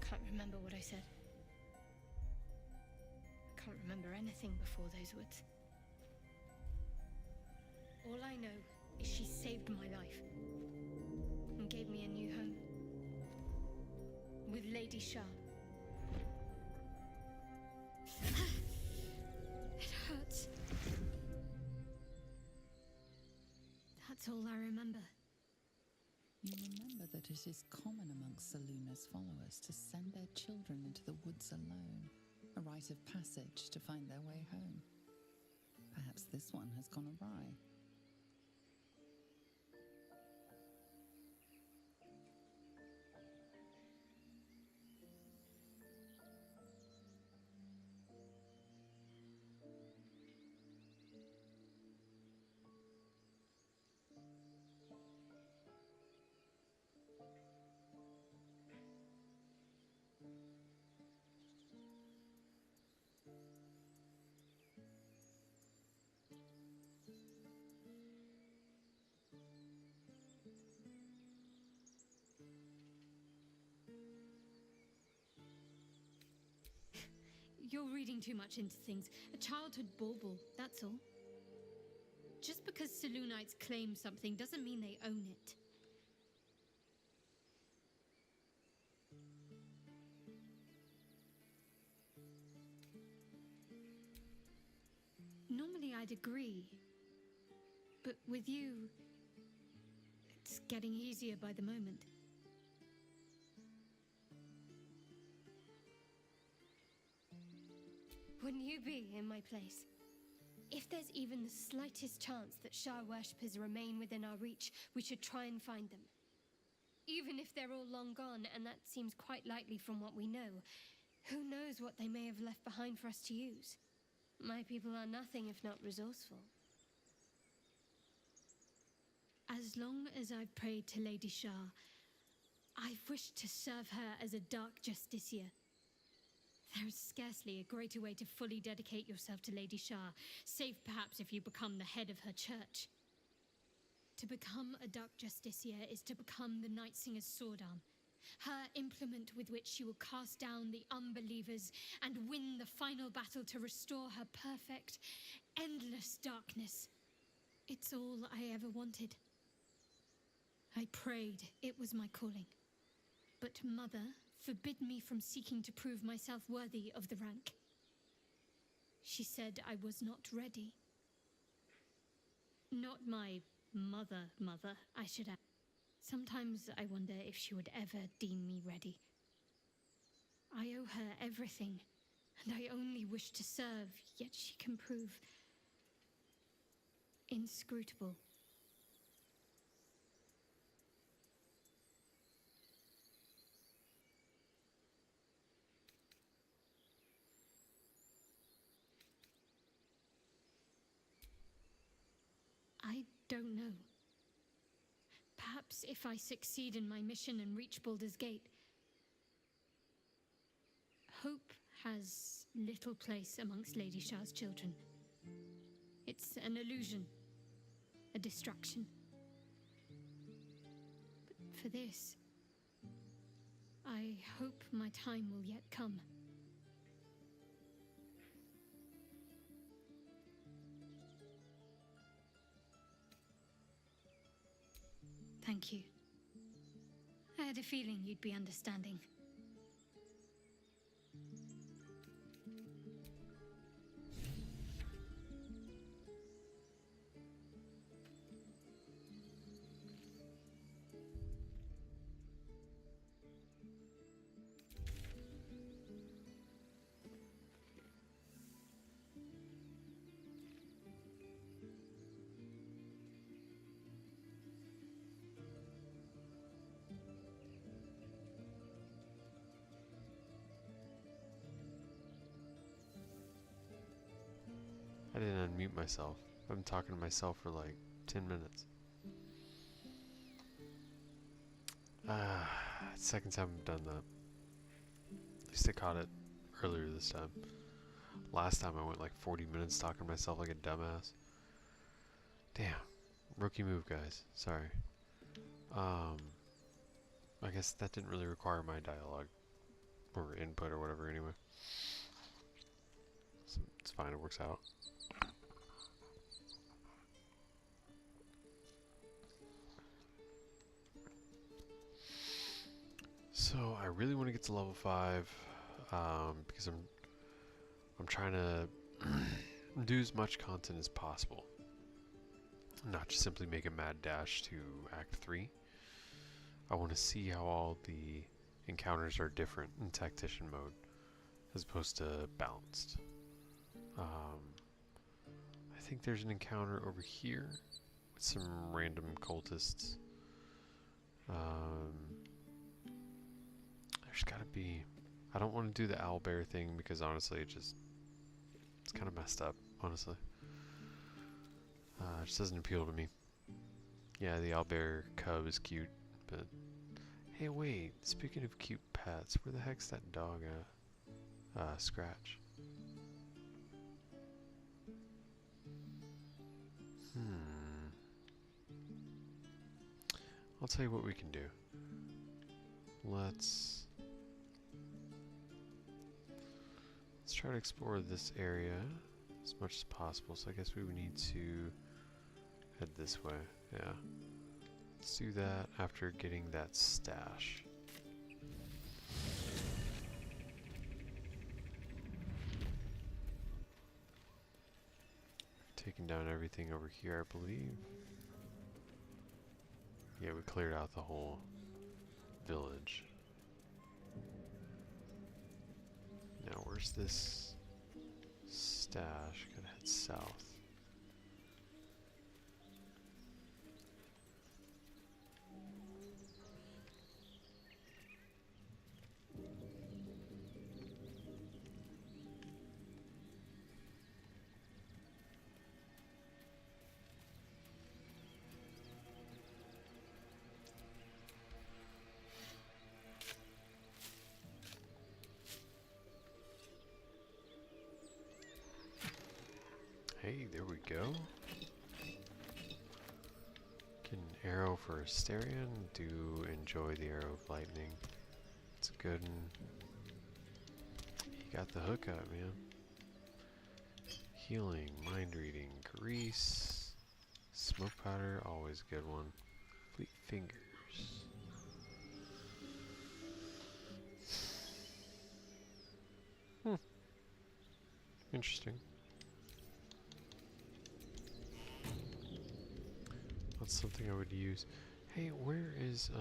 Can't remember what I said. Can't remember anything before those words. All I know is she saved my life and gave me a new home with Lady Shah. It hurts. That's all I remember. You remember that it is common amongst Seluna's followers to send their children into the woods alone, a rite of passage to find their way home. Perhaps this one has gone awry. You're reading too much into things. A childhood bauble, that's all. Just because Selunites claim something doesn't mean they own it. Normally I'd agree. But with you, it's getting easier by the moment. Wouldn't you be in my place? If there's even the slightest chance that Shah worshippers remain within our reach, we should try and find them. Even if they're all long gone, and that seems quite likely from what we know, who knows what they may have left behind for us to use? My people are nothing if not resourceful. long as I've prayed to Lady Shah, I've wished to serve her as a dark justiciar. There is scarcely a greater way to fully dedicate yourself to Lady Shah, save perhaps if you become the head of her church. To become a dark justiciar is to become the Night Singer's sword arm, her implement with which she will cast down the unbelievers and win the final battle to restore her perfect, endless darkness. It's all I ever wanted. I prayed it was my calling. But Mother forbid me from seeking to prove myself worthy of the rank. She said I was not ready. Not my mother, I should add. Sometimes I wonder if she would ever deem me ready. I owe her everything, and I only wish to serve, yet she can prove inscrutable. I don't know. Perhaps if I succeed in my mission and reach Baldur's Gate, hope has little place amongst Lady Shah's children. It's an illusion, a distraction. But for this, I hope my time will yet come. Thank you. I had a feeling you'd be understanding. I didn't unmute myself. I've been talking to myself for like 10 minutes. Second time I've done that. At least I caught it earlier this time. Last time I went like 40 minutes talking to myself like a dumbass. Damn. Rookie move, guys. Sorry. I guess that didn't really require my dialogue. Or input or whatever anyway. So it's fine, it works out. So I really want to get to level 5 because I'm trying to do as much content as possible, not just simply make a mad dash to Act 3. I want to see how all the encounters are different in Tactician mode as opposed to balanced. I think there's an encounter over here with some random cultists. There's gotta be... I don't want to do the owlbear thing because honestly it's kind of messed up, honestly. It just doesn't appeal to me. Yeah, the owlbear cub is cute, but... Hey wait, speaking of cute pets, where the heck's that dog at? Scratch. I'll tell you what we can do. Let's try to explore this area as much as possible. So I guess we would need to head this way. Yeah. Let's do that after getting that stash. Taking down everything over here, I believe. Yeah, we cleared out the whole village. Now, where's this stash? Gotta head south. Hey, there we go. Get an arrow for Asterion. Do enjoy the arrow of lightning. It's good. You got the hook up, man. Healing, mind reading, grease, smoke powder, always a good one. Fleet fingers. Interesting. That's something I would use. Hey, where is I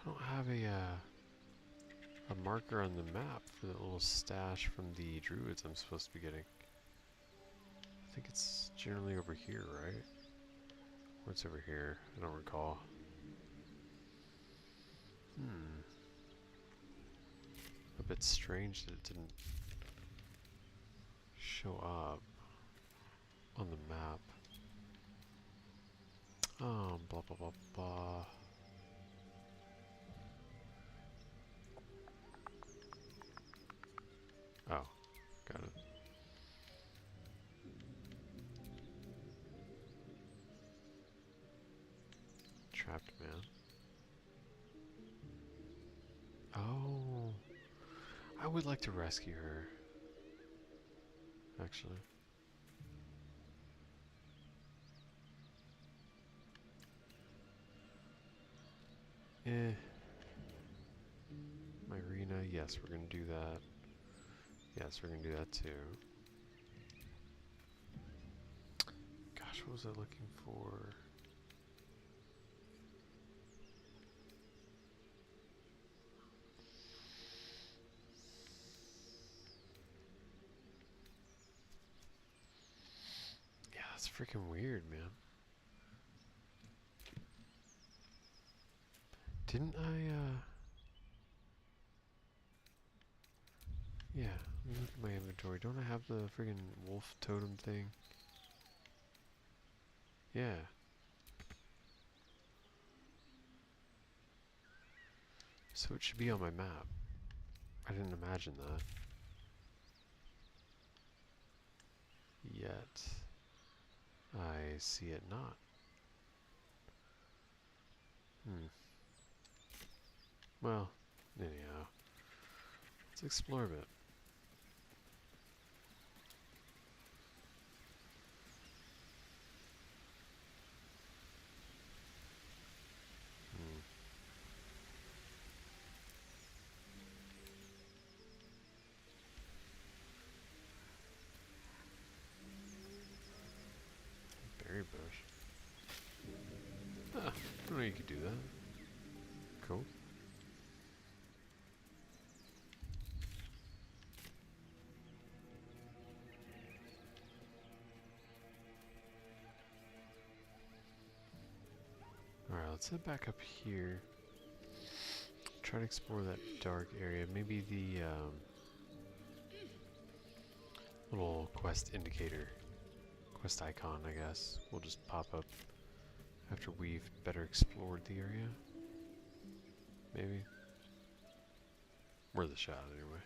don't have a marker on the map for the little stash from the druids I'm supposed to be getting. I think it's generally over here, right? What's over here? I don't recall. A bit strange that it didn't show up on the map. Blah blah blah blah. Oh, got it. Trapped man. Oh, I would like to rescue her. Actually. Myrina, yes, we're gonna do that. Yes, we're gonna do that too. Gosh, what was I looking for? Yeah, that's freaking weird, man. Didn't I, yeah, let me look at my inventory. Don't I have the friggin' wolf totem thing? Yeah. So it should be on my map. I didn't imagine that. Yet, I see it not. Well, anyhow, let's explore a bit. Berry bush. Ah, I didn't know you could do that. Cool. Alright, let's head back up here. Try to explore that dark area. Maybe the little quest indicator. Quest icon, I guess, will just pop up after we've better explored the area. Maybe. Worth a shot, anyway.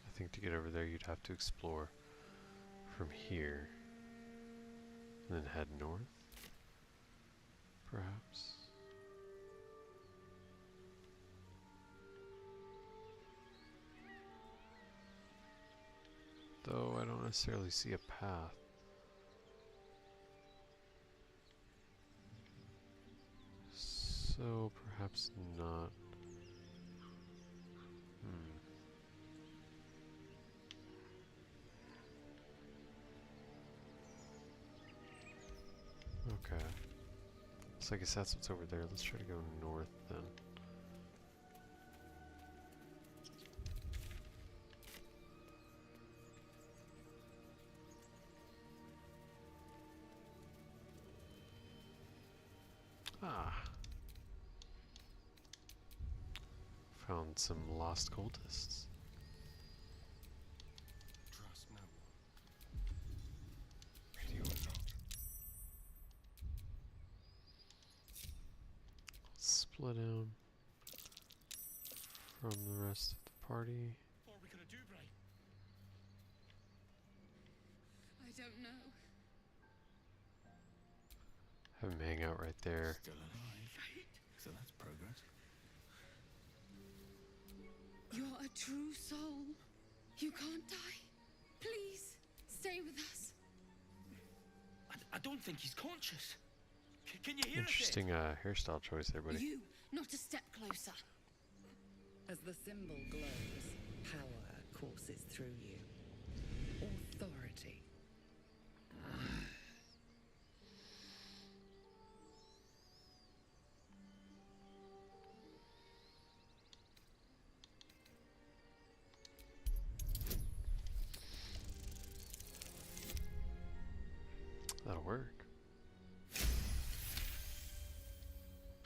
I think to get over there you'd have to explore from here and then head north, perhaps. Though I don't necessarily see a path. So perhaps not. Okay. So I guess that's what's over there. Let's try to go north then. Ah. Found some lost cultists. Trust no one. Ready or not. Split him from the rest of the party. What are we gonna do, Bray? I don't know. Have him hang out right there. Still alive. So that's progress. You're a true soul. You can't die. Please, stay with us. I don't think he's conscious. Can you hear Interesting hairstyle choice there, buddy. You, not a step closer. As the symbol glows, power courses through you. Authority. That'll work.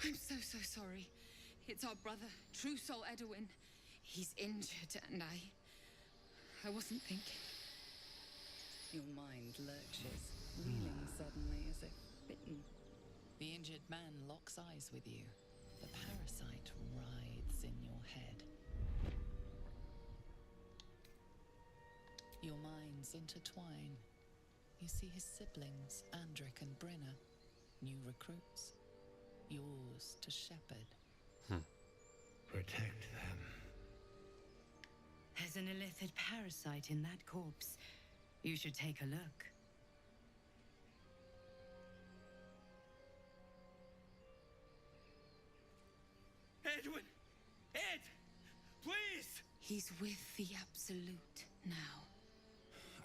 I'm so sorry. It's our brother, True Soul Edwin. He's injured and I wasn't thinking. Your mind lurches, reeling suddenly as if bitten. The injured man locks eyes with you. The parasite writhes in your head. Your minds intertwine. You see his siblings, Andric and Brenna, new recruits. Yours to shepherd. Protect them. There's an illithid parasite in that corpse. You should take a look. Edwin! Ed! Please! He's with the Absolute now.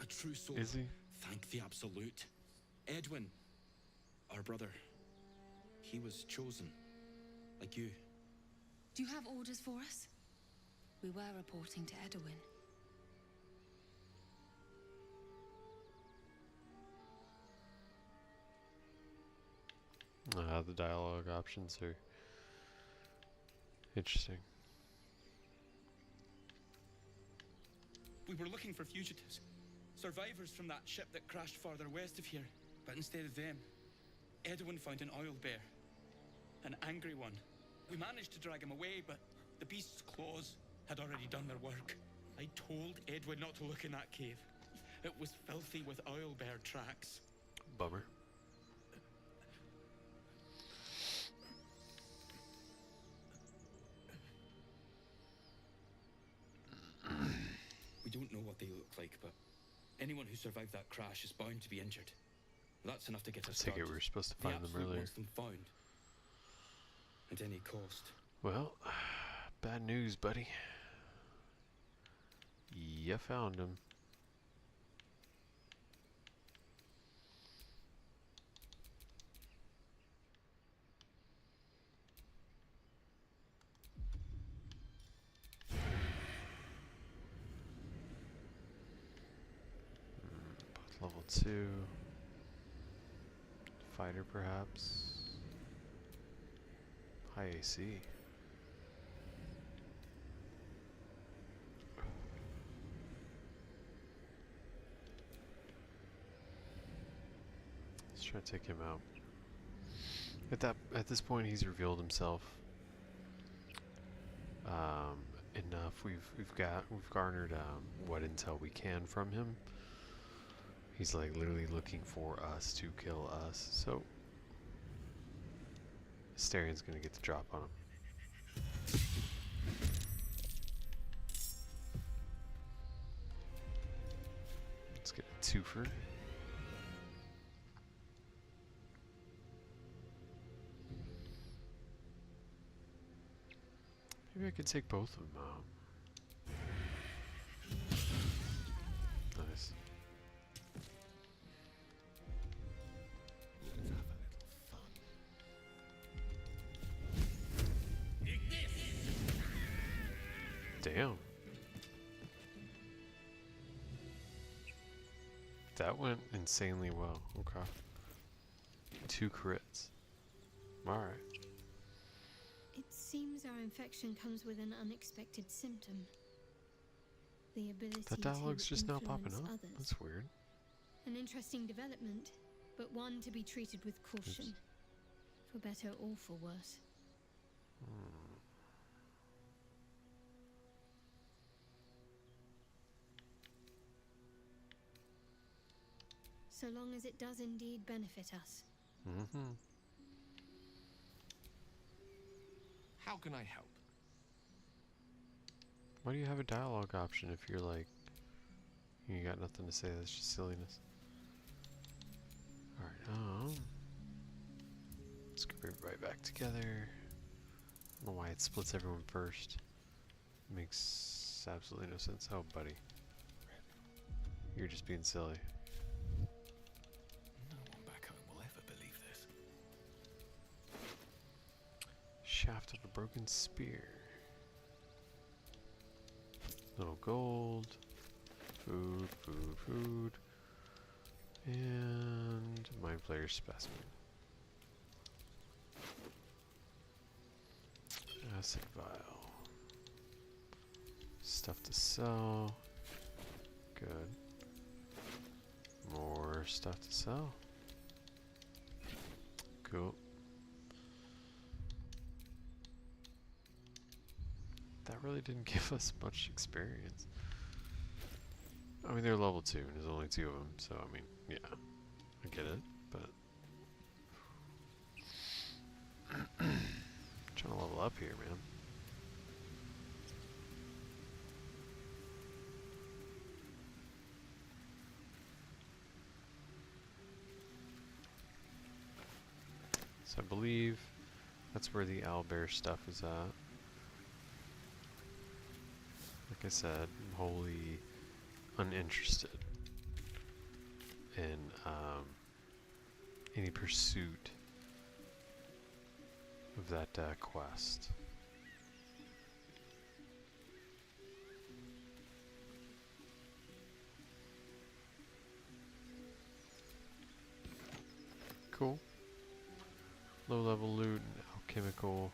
A true soul. Is he? Thank the Absolute. Edwin, our brother, he was chosen, like you. Do you have orders for us? We were reporting to Edwin. The dialogue options are interesting. We were looking for fugitives. Survivors from that ship that crashed farther west of here. But instead of them, Edwin found an oil bear. An angry one. We managed to drag him away, but the beast's claws had already done their work. I told Edwin not to look in that cave. It was filthy with oil bear tracks. Bummer. We don't know what they look like, but anyone who survived that crash is bound to be injured. That's enough to get us I take it started. we were supposed to The find them Absolute earlier. wants them found. At any cost. Well, bad news, buddy. You found him. Both level 2. Fighter, perhaps. High AC. Let's try to take him out. At this point, he's revealed himself enough. We've garnered what intel we can from him. He's like literally looking for us to kill us. So Asterian's gonna get the drop on him. Let's get a twofer. Maybe I could take both of them out. Nice. Damn. That went insanely well. Okay. 2 crits. Alright. It seems our infection comes with an unexpected symptom. The ability That dialogue's to just now popping influence up. others. That's weird. An interesting development, but one to be treated with caution. Oops. For better or for worse. So long as it does indeed benefit us. Mm-hmm. How can I help? Why do you have a dialogue option if you're like, you got nothing to say? That's just silliness. Alright, let's group everybody back together. I don't know why it splits everyone first. Makes absolutely no sense. Oh, buddy. You're just being silly. No one back home will ever believe this. Shaft of a broken spear. Little gold. Food, food, food. And Mind Flayer specimen. Acid vial. Stuff to sell. Good. More stuff to sell. Cool. That really didn't give us much experience. I mean, they're level 2, and there's only 2 of them, so I mean, yeah, I get it, but trying to level up here, man. So I believe that's where the owlbear stuff is at. Like I said, I'm wholly uninterested in any pursuit of that quest. Cool. Low level loot and alchemical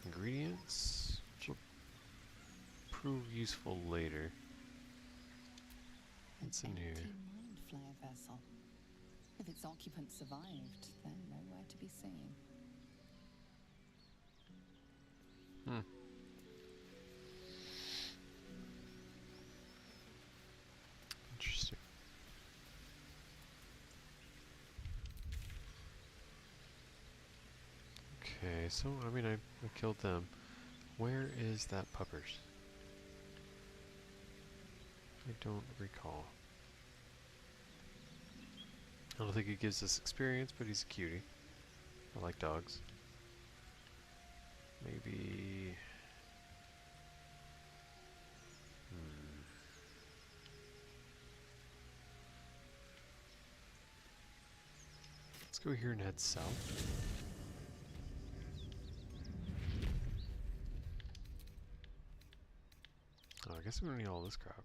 ingredients, which will prove useful later. What's in here? Mind flare vessel. If its occupant survived, they're nowhere to be seen. Interesting. Okay, so I mean I killed them. Where is that puppers? I don't recall. I don't think it gives us experience, but he's a cutie. I like dogs. Maybe... Let's go here and head south. Oh, I guess we don't need all this crap.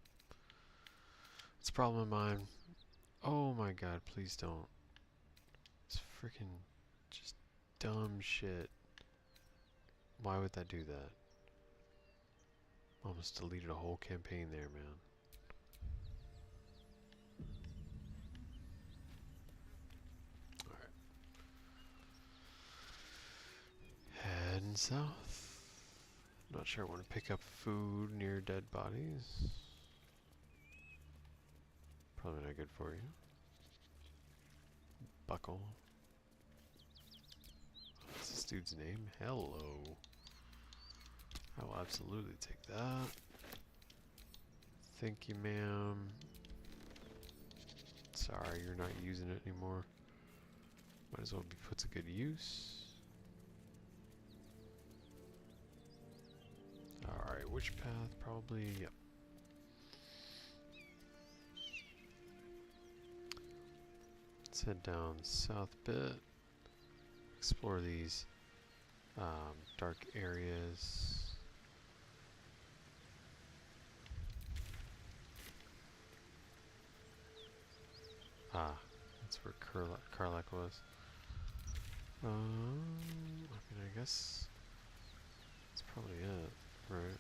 It's a problem of mine. Oh my god, please don't. It's freaking just dumb shit. Why would that do that? Almost deleted a whole campaign there, man. Alright. Heading south. Not sure I want to pick up food near dead bodies. Probably not good for you. Buckle. What's this dude's name? Hello. I will absolutely take that. Thank you, ma'am. Sorry, you're not using it anymore. Might as well be put to good use. Alright, which path? Probably, yep. Let's head down south bit. Explore these dark areas. Ah, that's where Karlak was. I mean, I guess that's probably it, right?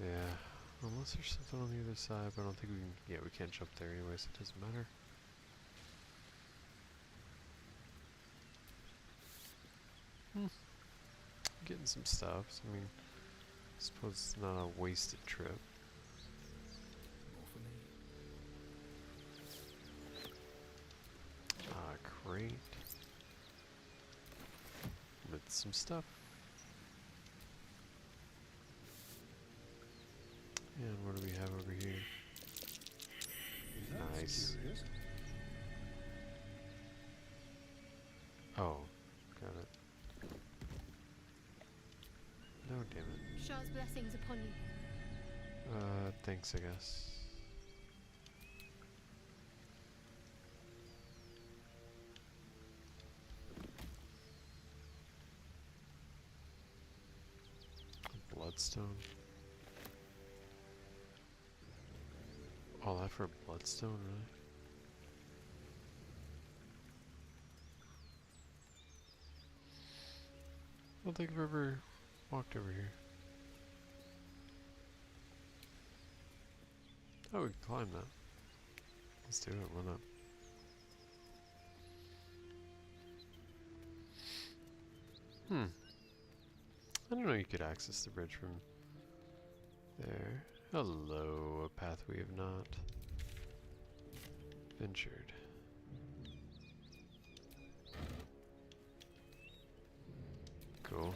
Yeah, unless there's something on the other side, but I don't think we can. Yeah, we can't jump there anyway, so it doesn't matter. Getting some stuff. So, I mean, I suppose it's not a wasted trip. Crate with some stuff. And what do we have over here? Nice. Oh, got it. No, damn it. Shah's blessings upon you. Thanks, I guess. Bloodstone. All that for a bloodstone, really? I don't think I've ever walked over here. Oh, we can climb that. Let's do it, why not? I don't know you could access the bridge from there. Hello, a path we have not ventured. Cool.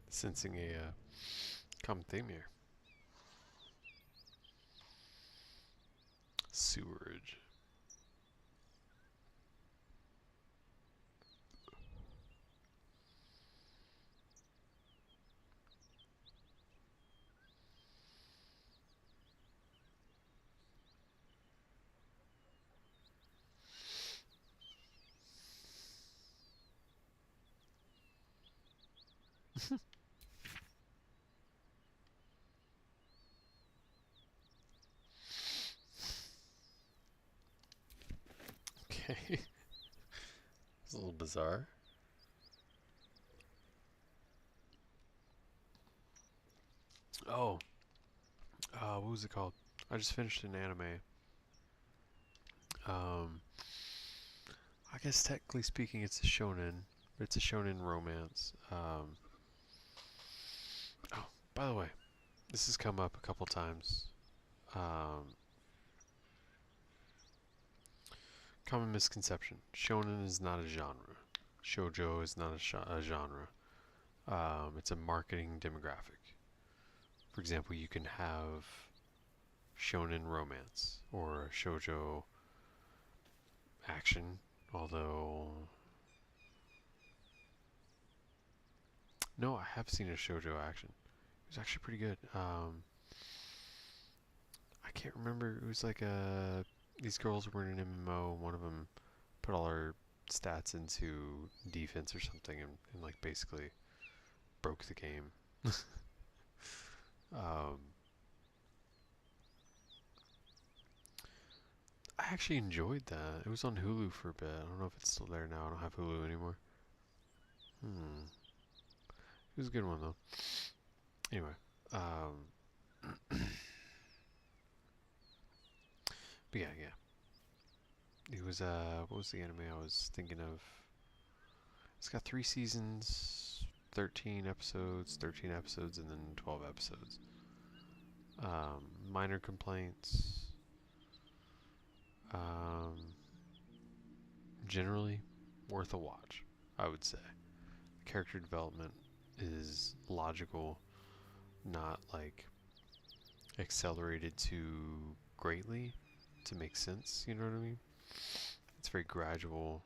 Sensing a common theme here. Sewerage. Okay. It's a little bizarre. Oh. What was it called? I just finished an anime. I guess technically speaking it's a shonen. It's a shonen romance. Oh, by the way, this has come up a couple times. Common misconception. Shonen is not a genre. Shoujo is not a genre. It's a marketing demographic. For example, you can have shonen romance or shoujo action, although no, I have seen a shoujo action. It was actually pretty good. I can't remember. It was like these girls were in an MMO. One of them put all her stats into defense or something, and like basically broke the game. I actually enjoyed that. It was on Hulu for a bit. I don't know if it's still there now. I don't have Hulu anymore. It was a good one though. Anyway, but yeah. It was what was the anime I was thinking of? It's got 3 seasons, 13 episodes, and then 12 episodes. Minor complaints. Generally worth a watch, I would say. Character development is logical, not like accelerated too greatly to make sense, you know what I mean? It's very gradual.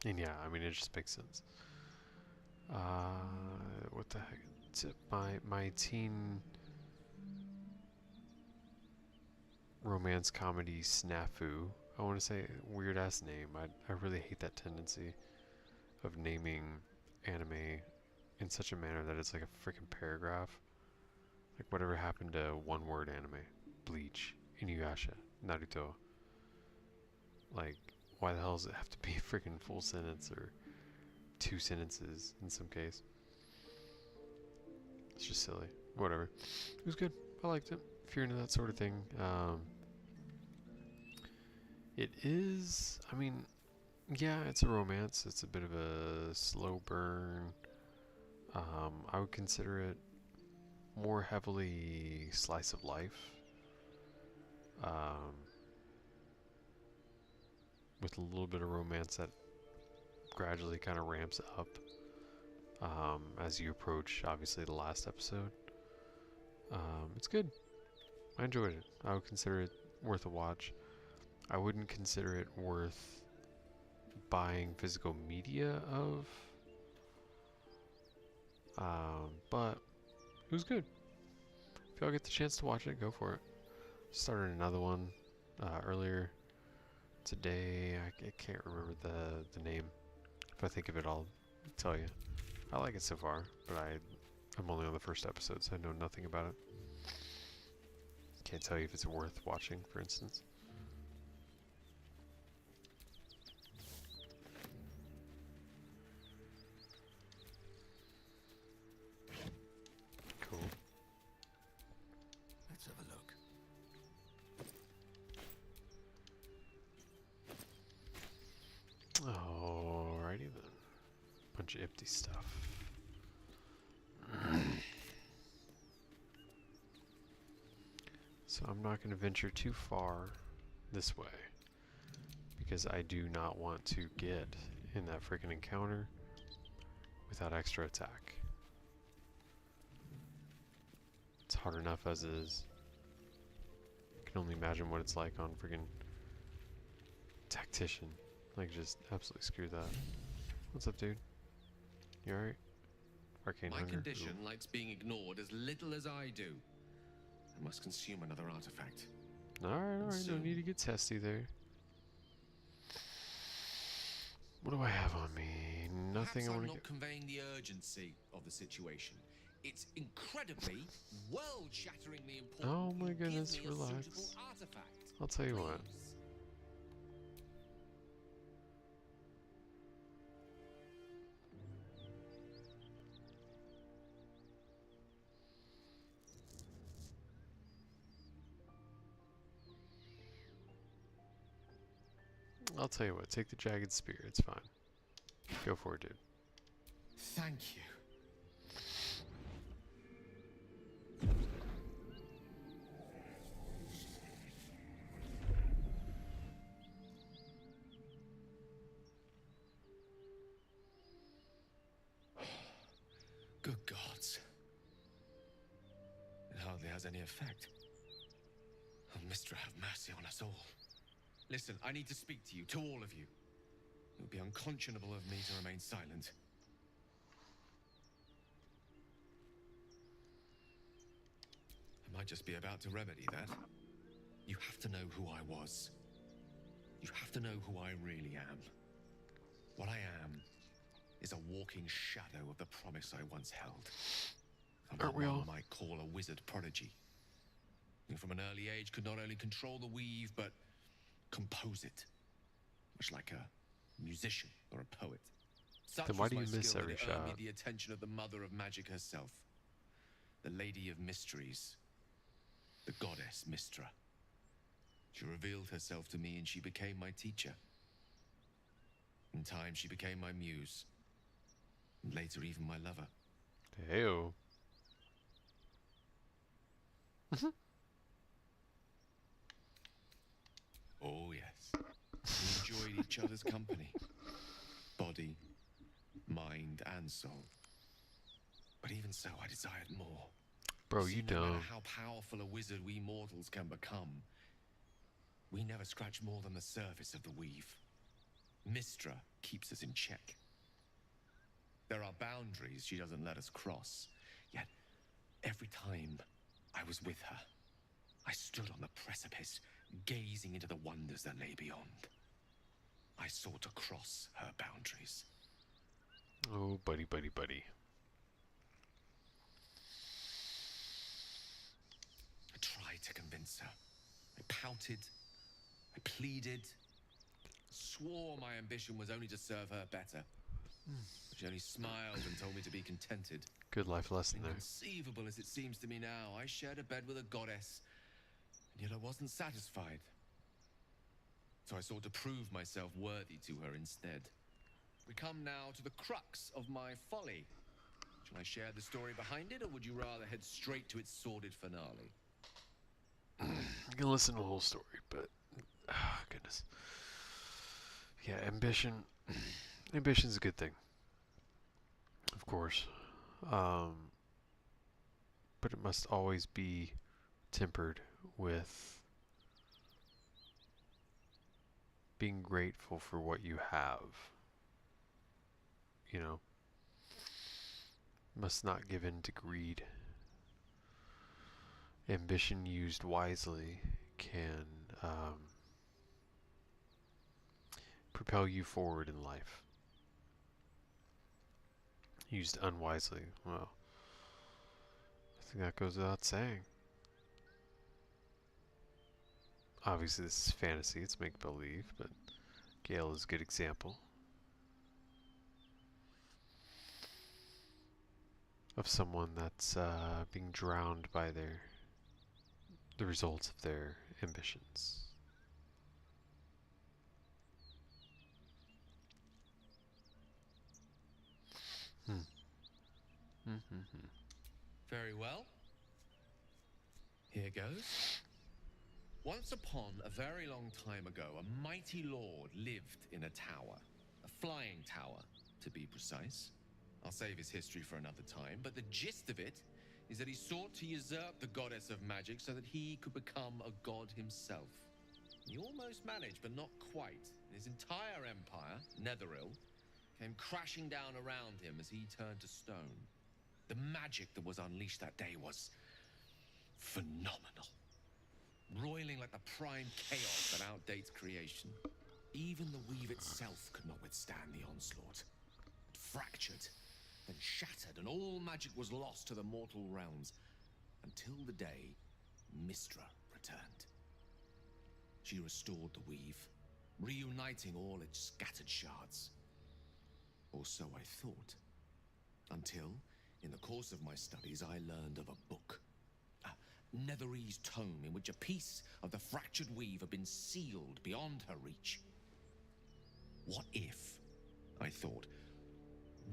And yeah, I mean, it just makes sense. What the heck? It's my teen romance comedy snafu. I want to say weird ass name. I really hate that tendency of naming anime in such a manner that it's like a freaking paragraph. Like whatever happened to one word anime? Bleach, Inuyasha, Naruto. Like, why the hell does it have to be a freaking full sentence or 2 sentences in some case? It's just silly. Whatever. It was good. I liked it. If you're into that sort of thing. It is, I mean, yeah, it's a romance. It's a bit of a slow burn. I would consider it more heavily slice of life. With a little bit of romance that gradually kind of ramps up as you approach, obviously, the last episode. It's good. I enjoyed it. I would consider it worth a watch. I wouldn't consider it worth buying physical media of. But it was good. If y'all get the chance to watch it, go for it. Started another one earlier today. I can't remember the name. If I think of it, I'll tell you. I like it so far, but I'm only on the first episode, so I know nothing about it. Can't tell you if it's worth watching, for instance. Cool. Let's have a look. Alrighty then. Bunch of empty stuff. So I'm not going to venture too far this way because I do not want to get in that freaking encounter without extra attack. It's hard enough as is. I can only imagine what it's like on freaking Tactician. Like, just absolutely screw that. What's up, dude? You alright? Arcane My hunger. condition Ooh. likes being ignored as little as I do. I must consume another artifact. Alright, no need to get testy there. What do I have on me? Nothing. Perhaps I I'm want to not get. conveying the urgency of the situation. It's incredibly, world-shatteringly important. Oh my you give goodness, me a relax. suitable artifact. I'll tell you what. I'll tell you what, take the Jagged Spear, it's fine. Go for it, dude. Thank you. Good gods. It hardly has any effect. Oh, Mistra, have mercy on us all. Listen, I need to speak to you, to all of you. It would be unconscionable of me to remain silent. I might just be about to remedy that. You have to know who I was. You have to know who I really am. What I am is a walking shadow of the promise I once held. I'm Aren't what we all? one might call a wizard prodigy. who from an early age could not only control the weave, but compose it, much like a musician or a poet. Such Then why was do my you miss skill every that it earned me shot? the attention of the mother of magic herself, the Lady of Mysteries, the goddess Mystra. She revealed herself to me and she became my teacher. In time, she became my muse, and later even my lover. Heyo. Oh, yes. We enjoyed each other's company. Body, mind, and soul. But even so, I desired more. Bro, See, you no matter dumb. how powerful a wizard we mortals can become, we never scratch more than the surface of the weave. Mystra keeps us in check. There are boundaries she doesn't let us cross. Yet, every time I was with her, I stood on the precipice, gazing into the wonders that lay beyond. I sought to cross her boundaries. Oh, buddy, buddy, buddy. I tried to convince her. I pouted. I pleaded. Swore my ambition was only to serve her better. She only smiled and told me to be contented. Good life lesson there. Inconceivable as it seems to me now, I shared a bed with a goddess, and yet I wasn't satisfied. So I sought to prove myself worthy to her instead. We come now to the crux of my folly. Shall I share the story behind it, or would you rather head straight to its sordid finale? You can listen to the whole story, but goodness. Yeah, ambition. Ambition's a good thing, of course, but it must always be tempered with being grateful for what you have. You know, must not give in to greed. Ambition used wisely can propel you forward in life. Used unwisely, well, I think that goes without saying. Obviously this is fantasy, it's make-believe, but Gale is a good example of someone that's being drowned by the results of their ambitions. Very well. Here goes. Once upon a very long time ago, a mighty lord lived in a tower. A flying tower, to be precise. I'll save his history for another time, but the gist of it is that he sought to usurp the goddess of magic so that he could become a god himself. He almost managed, but not quite. His entire empire, Netheril, came crashing down around him as he turned to stone. The magic that was unleashed that day was phenomenal. Roiling like the prime chaos that outdates creation. Even the weave itself could not withstand the onslaught. It fractured, then shattered, and all magic was lost to the mortal realms. Until the day Mystra returned. She restored the weave, reuniting all its scattered shards. Or so I thought. Until, in the course of my studies, I learned of a book. Netherese tome in which a piece of the fractured weave had been sealed beyond her reach. What if, I thought,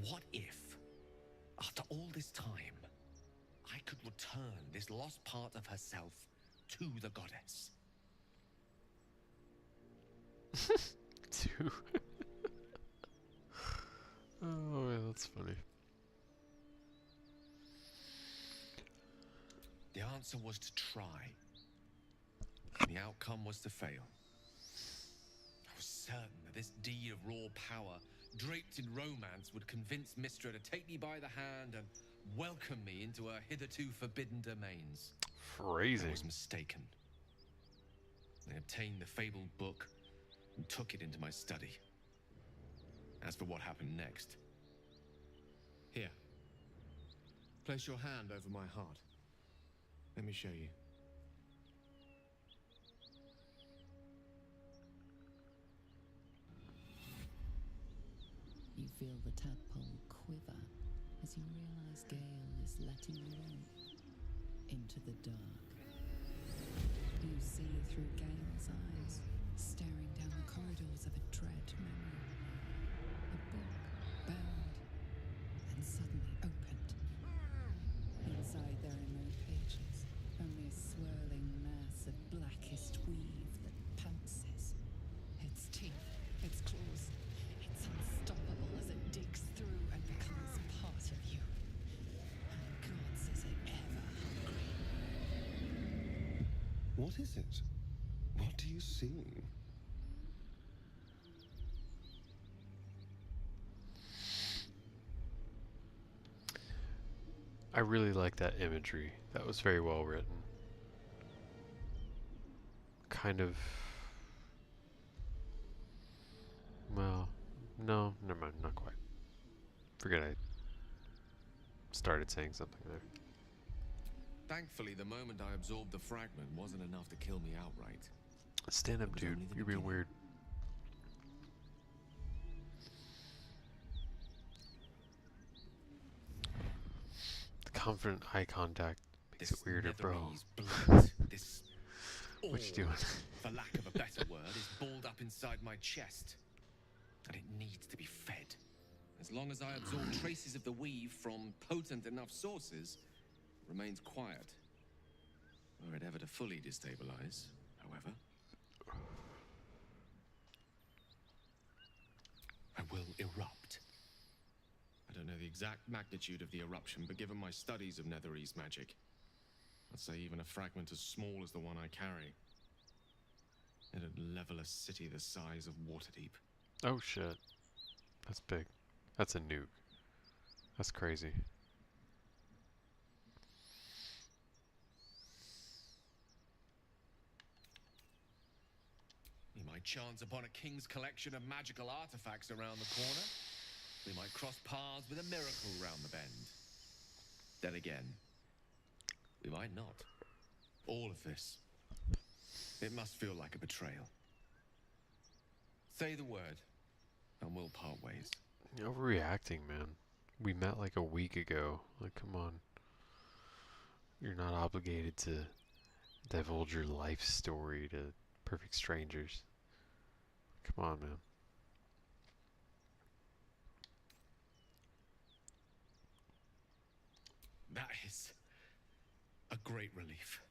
what if, after all this time, I could return this lost part of herself to the goddess? Oh, yeah, that's funny. The answer was to try. And the outcome was to fail. I was certain that this deed of raw power, draped in romance, would convince Mystra to take me by the hand and welcome me into her hitherto forbidden domains. Phrasing. I was mistaken. I obtained the fabled book and took it into my study. As for what happened next... Here. Place your hand over my heart. Let me show you. feel the tadpole quiver as you realize Gale is letting you into the dark. You see through Gale's eyes, staring down the corridors of a dread memory. A book bound and suddenly opened. Inside there are no pages, only a swirling mass of blackest weave that pounces. Its teeth, its claws, it's unstoppable as it digs through and becomes part of you. And gods, is it ever hungry. What is it? What do you see? I really like that imagery. That was very well written. Kind of... Well, no, never mind, not quite. Forget I started saying something there. Thankfully, the moment I absorbed the fragment wasn't enough to kill me outright. Stand up, dude. You're being weird. The confident eye contact makes it weirder, bro. This What you doing? for lack of a better word, is balled up inside my chest. And it needs to be fed. As long as I absorb traces of the weave from potent enough sources, it remains quiet. Were it ever to fully destabilize, however, I will erupt. I don't know the exact magnitude of the eruption, but given my studies of Netherese magic, I'd say even a fragment as small as the one I carry, it'd level a city the size of Waterdeep. Oh shit. That's big. That's a nuke. That's crazy. We might chance upon a king's collection of magical artifacts around the corner. We might cross paths with a miracle round the bend. Then again, we might not. All of this, it must feel like a betrayal. Say the word, and we'll part ways. You're overreacting, man. We met like a week ago. Like, come on. You're not obligated to divulge your life story to perfect strangers. Come on, man. That is a great relief.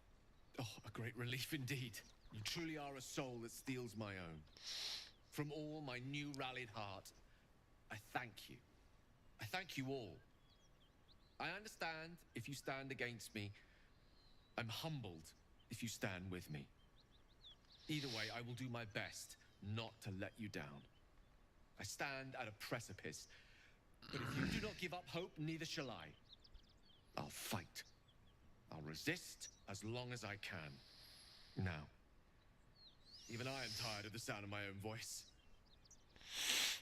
Oh, a great relief indeed. You truly are a soul that steals my own. From all my new rallied heart, I thank you. I thank you all. I understand if you stand against me. I'm humbled if you stand with me. Either way, I will do my best not to let you down. I stand at a precipice, but if you do not give up hope, neither shall I. I'll fight. I'll resist as long as I can. Now, even I am tired of the sound of my own voice.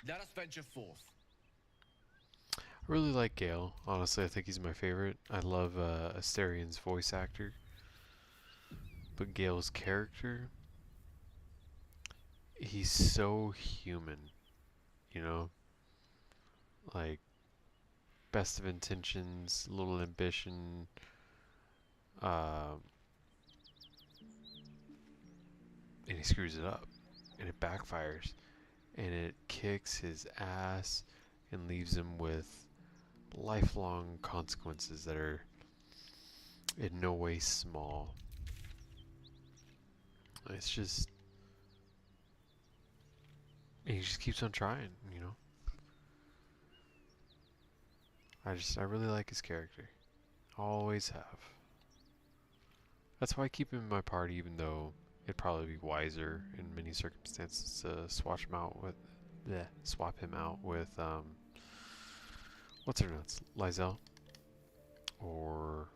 Let us venture forth. I really like Gale. Honestly, I think he's my favorite. I love Asterian's voice actor. But Gale's character, he's so human. You know? Like, best of intentions, little ambition, and he screws it up, and it backfires, and it kicks his ass and leaves him with lifelong consequences that are in no way small. It's just, he just keeps on trying, you know? I really like his character. Always have. That's why I keep him in my party, even though it'd probably be wiser in many circumstances to swap him out with what's her nuts? Lizelle? Or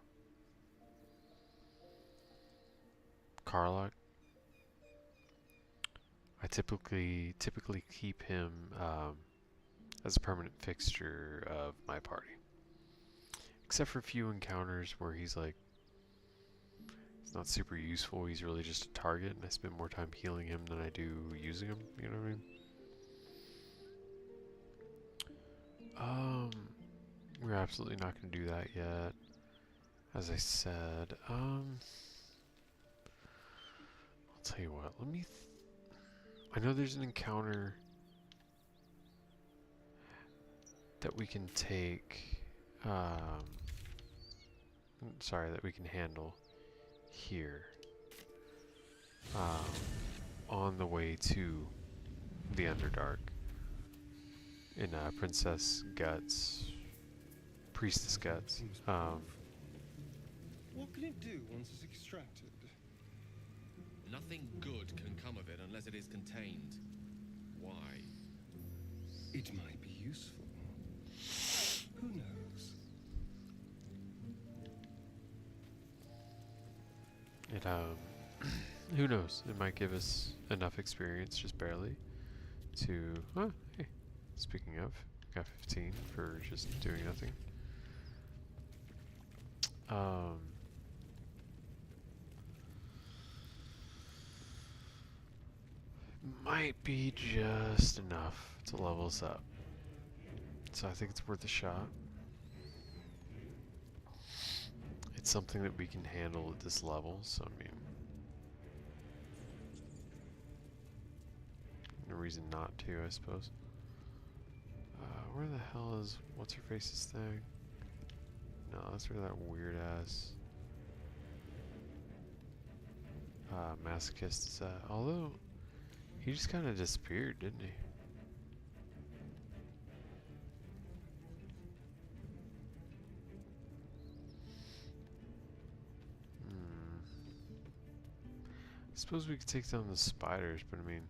Carlock? I typically keep him as a permanent fixture of my party. Except for a few encounters where he's like, he's not super useful, he's really just a target, and I spend more time healing him than I do using him, you know what I mean? We're absolutely not going to do that yet. As I said, I'll tell you what, let me I know there's an encounter that we can take, sorry, that we can handle here, on the way to the Underdark in Princess Guts, Priestess Guts. What can it do once it's extracted? Nothing good can come of it unless it is contained. Why? It might be useful. Who knows? It, who knows? It might give us enough experience, just barely, to, oh, hey, speaking of, got 15 for just doing nothing. Might be just enough to level us up. So I think it's worth a shot. It's something that we can handle at this level, so I mean, no reason not to, I suppose. Where the hell is what's her face's thing? No, that's where that weird ass masochist is at. Although he just kind of disappeared, didn't he? I suppose we could take down the spiders, but I mean,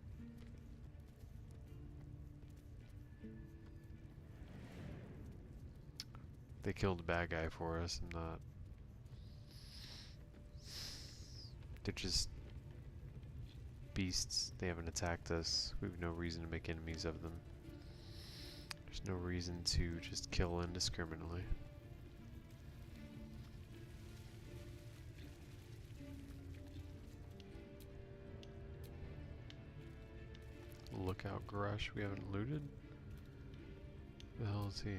they killed a bad guy for us and not. They're just beasts. They haven't attacked us. We have no reason to make enemies of them. There's no reason to just kill indiscriminately. Lookout Grush we haven't looted? Who the hell is he?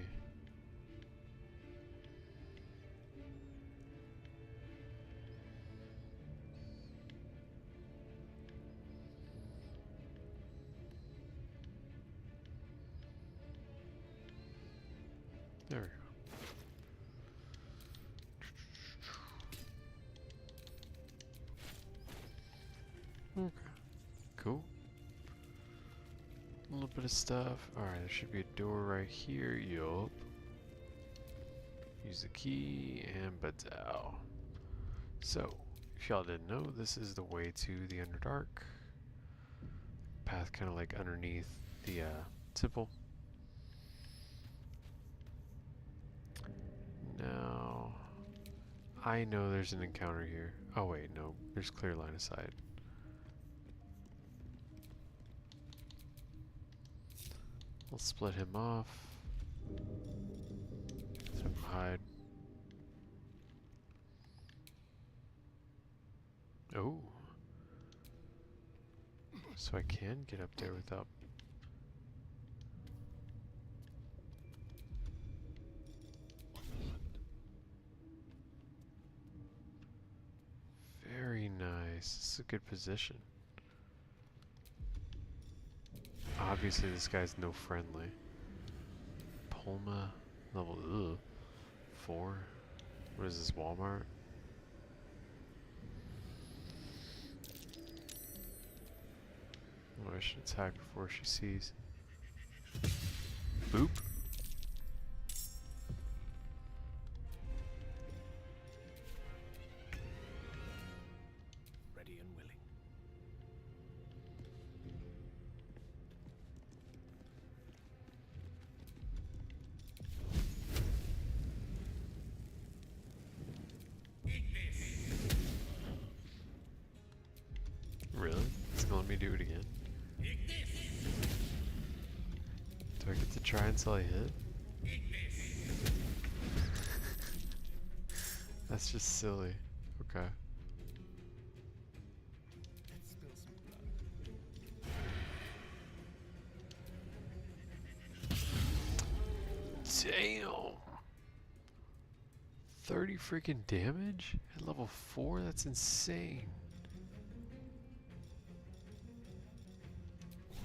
There we go. Okay. Cool. A little bit of stuff. Alright, there should be a door right here. Yup. Use the key and Badao. So, if y'all didn't know, this is the way to the Underdark. Path kind of like underneath the temple. Now, I know there's an encounter here. Oh wait, no, there's clear line of sight. We'll split him off. Let him hide. Oh. So I can get up there without... Very nice. This is a good position. Obviously this guy's no friendly. Palma level 4. What is this, Walmart? Oh, I should attack before she sees. Boop. Ready and willing. Really? It's gonna let me do it again? Do I get to try until I hit? That's just silly. Okay. Damn. 30 freaking damage at level 4? That's insane.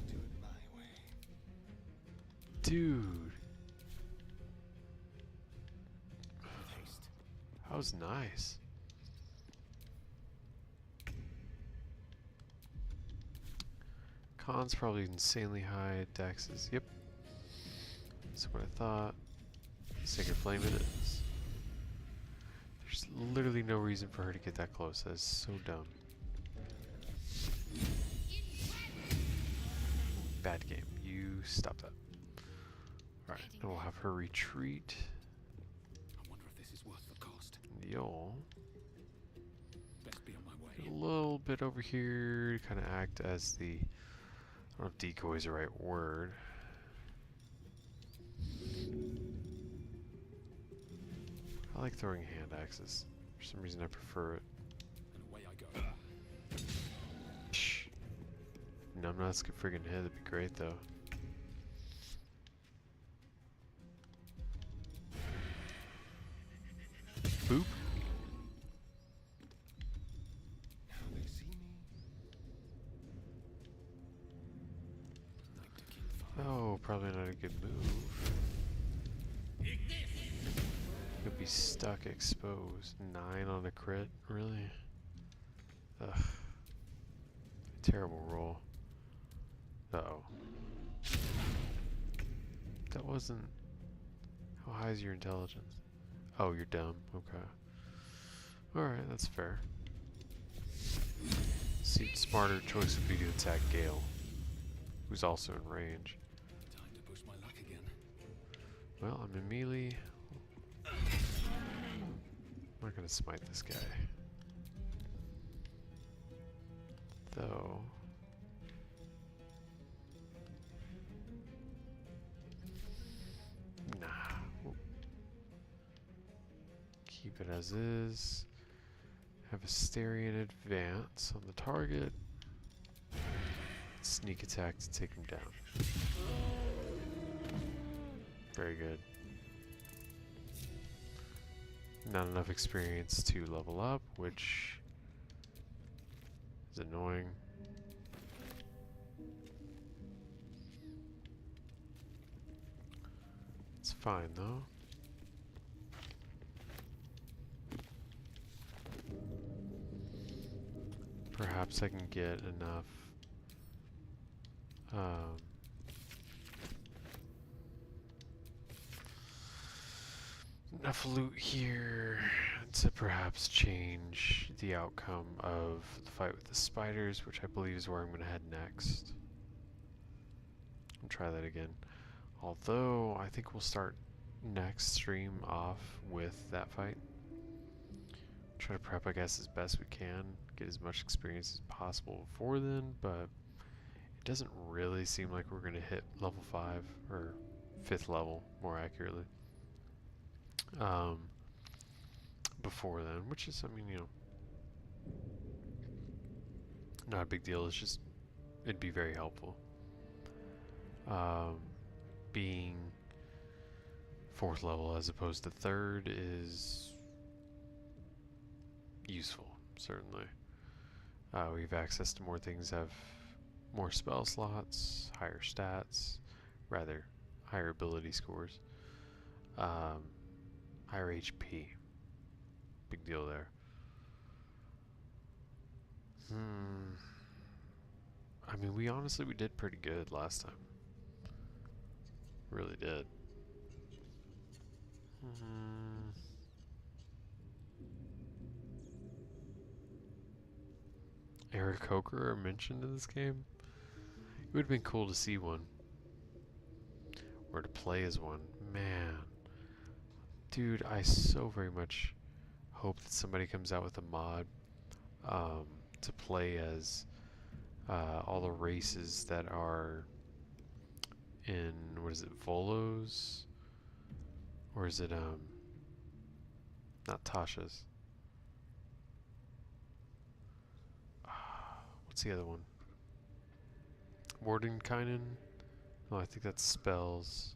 Do it my way. Dude. That was nice. Con's probably insanely high dexes. Yep. That's what I thought. Sacred Flame it is. There's literally no reason for her to get that close. That is so dumb. Bad game. You stop that. Alright, and we'll have her retreat. I wonder if this is worth the cost. You'll Best be on my way. get a little bit over here to kind of act as the... I don't know if decoy is the right word. I like throwing hand axes. For some reason I prefer it. And away I go. Shh. Numbnuts could friggin' hit, that'd be great though. Boop. Now they see me. Oh, probably not a good move. Could be stuck exposed. 9 on a crit, really? Ugh. Terrible roll. Uh-oh. That wasn't... How high is your intelligence? Oh, you're dumb. Okay. Alright, that's fair. See, smarter choice would be to attack Gale, who's also in range. Time to push my luck again. Well, I'm in melee. I'm not gonna smite this guy. Though. Nah. Keep it as is. Have a Styrian advance on the target. Sneak attack to take him down. Very good. Not enough experience to level up, which is annoying. It's fine though. Perhaps I can get enough enough loot here to perhaps change the outcome of the fight with the spiders, which I believe is where I'm going to head next. I'll try that again. Although, I think we'll start next stream off with that fight. Try to prep, I guess, as best we can. Get as much experience as possible before then, but it doesn't really seem like we're going to hit level 5, or 5th level, more accurately. Before then, which is, I mean, you know, not a big deal. It's just, it'd be very helpful. Being 4th level as opposed to 3rd is useful, certainly. We have access to more things, have more spell slots, higher stats, rather, higher ability scores, higher HP. Big deal there. I mean, we did pretty good last time. Really did. Eric Coker are mentioned in this game? It would have been cool to see one. Or to play as one. Man. Dude, I so very much hope that somebody comes out with a mod to play as all the races that are in, what is it, Volos? Or is it, not Tasha's? What's the other one? Mordenkainen? No, I think that's spells.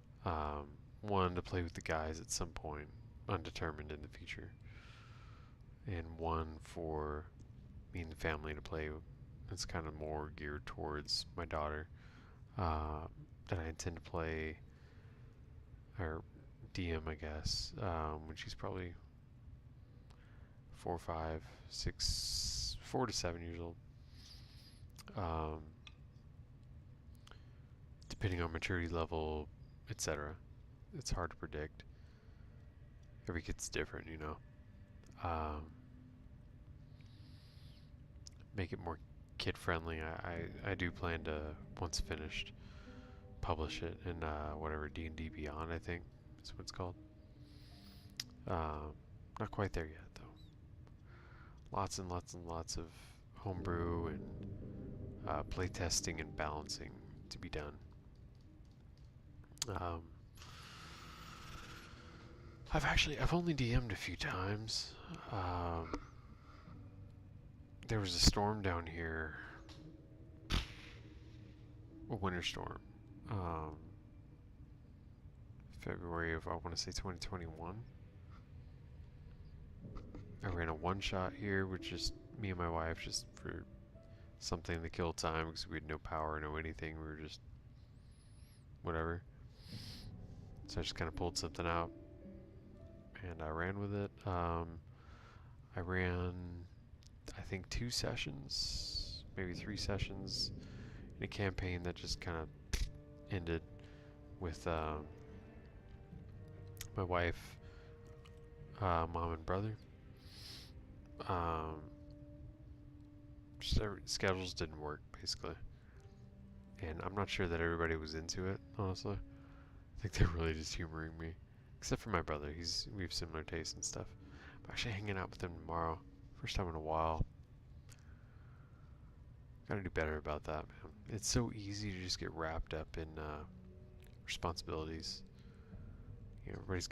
One to play with the guys at some point, undetermined in the future, and one for me and the family to play. It's kind of more geared towards my daughter, that I intend to play, or DM, I guess, when she's probably 4, 5, 6, 4 to 7 years old. Depending on maturity level, etc. It's hard to predict. Every kid's different, you know. Make it more kid friendly. I do plan to, once finished, publish it in whatever D&D Beyond, I think is what it's called. Not quite there yet though. Lots and lots and lots of homebrew and playtesting and balancing to be done. I've only DM'd a few times. There was a storm down here, a winter storm, February of, I want to say 2021. I ran a one-shot here with just me and my wife, just for something to kill time because we had no power, no anything. We were just whatever. So I just kind of pulled something out and I ran with it. I ran, I think, 2 sessions, maybe 3 sessions in a campaign that just kind of ended with my wife, mom and brother. Just schedules didn't work, basically. And I'm not sure that everybody was into it, honestly. I think they're really just humoring me. Except for my brother, we have similar tastes and stuff. I'm actually hanging out with him tomorrow. First time in a while. Gotta do better about that, man. It's so easy to just get wrapped up in responsibilities. You know, everybody's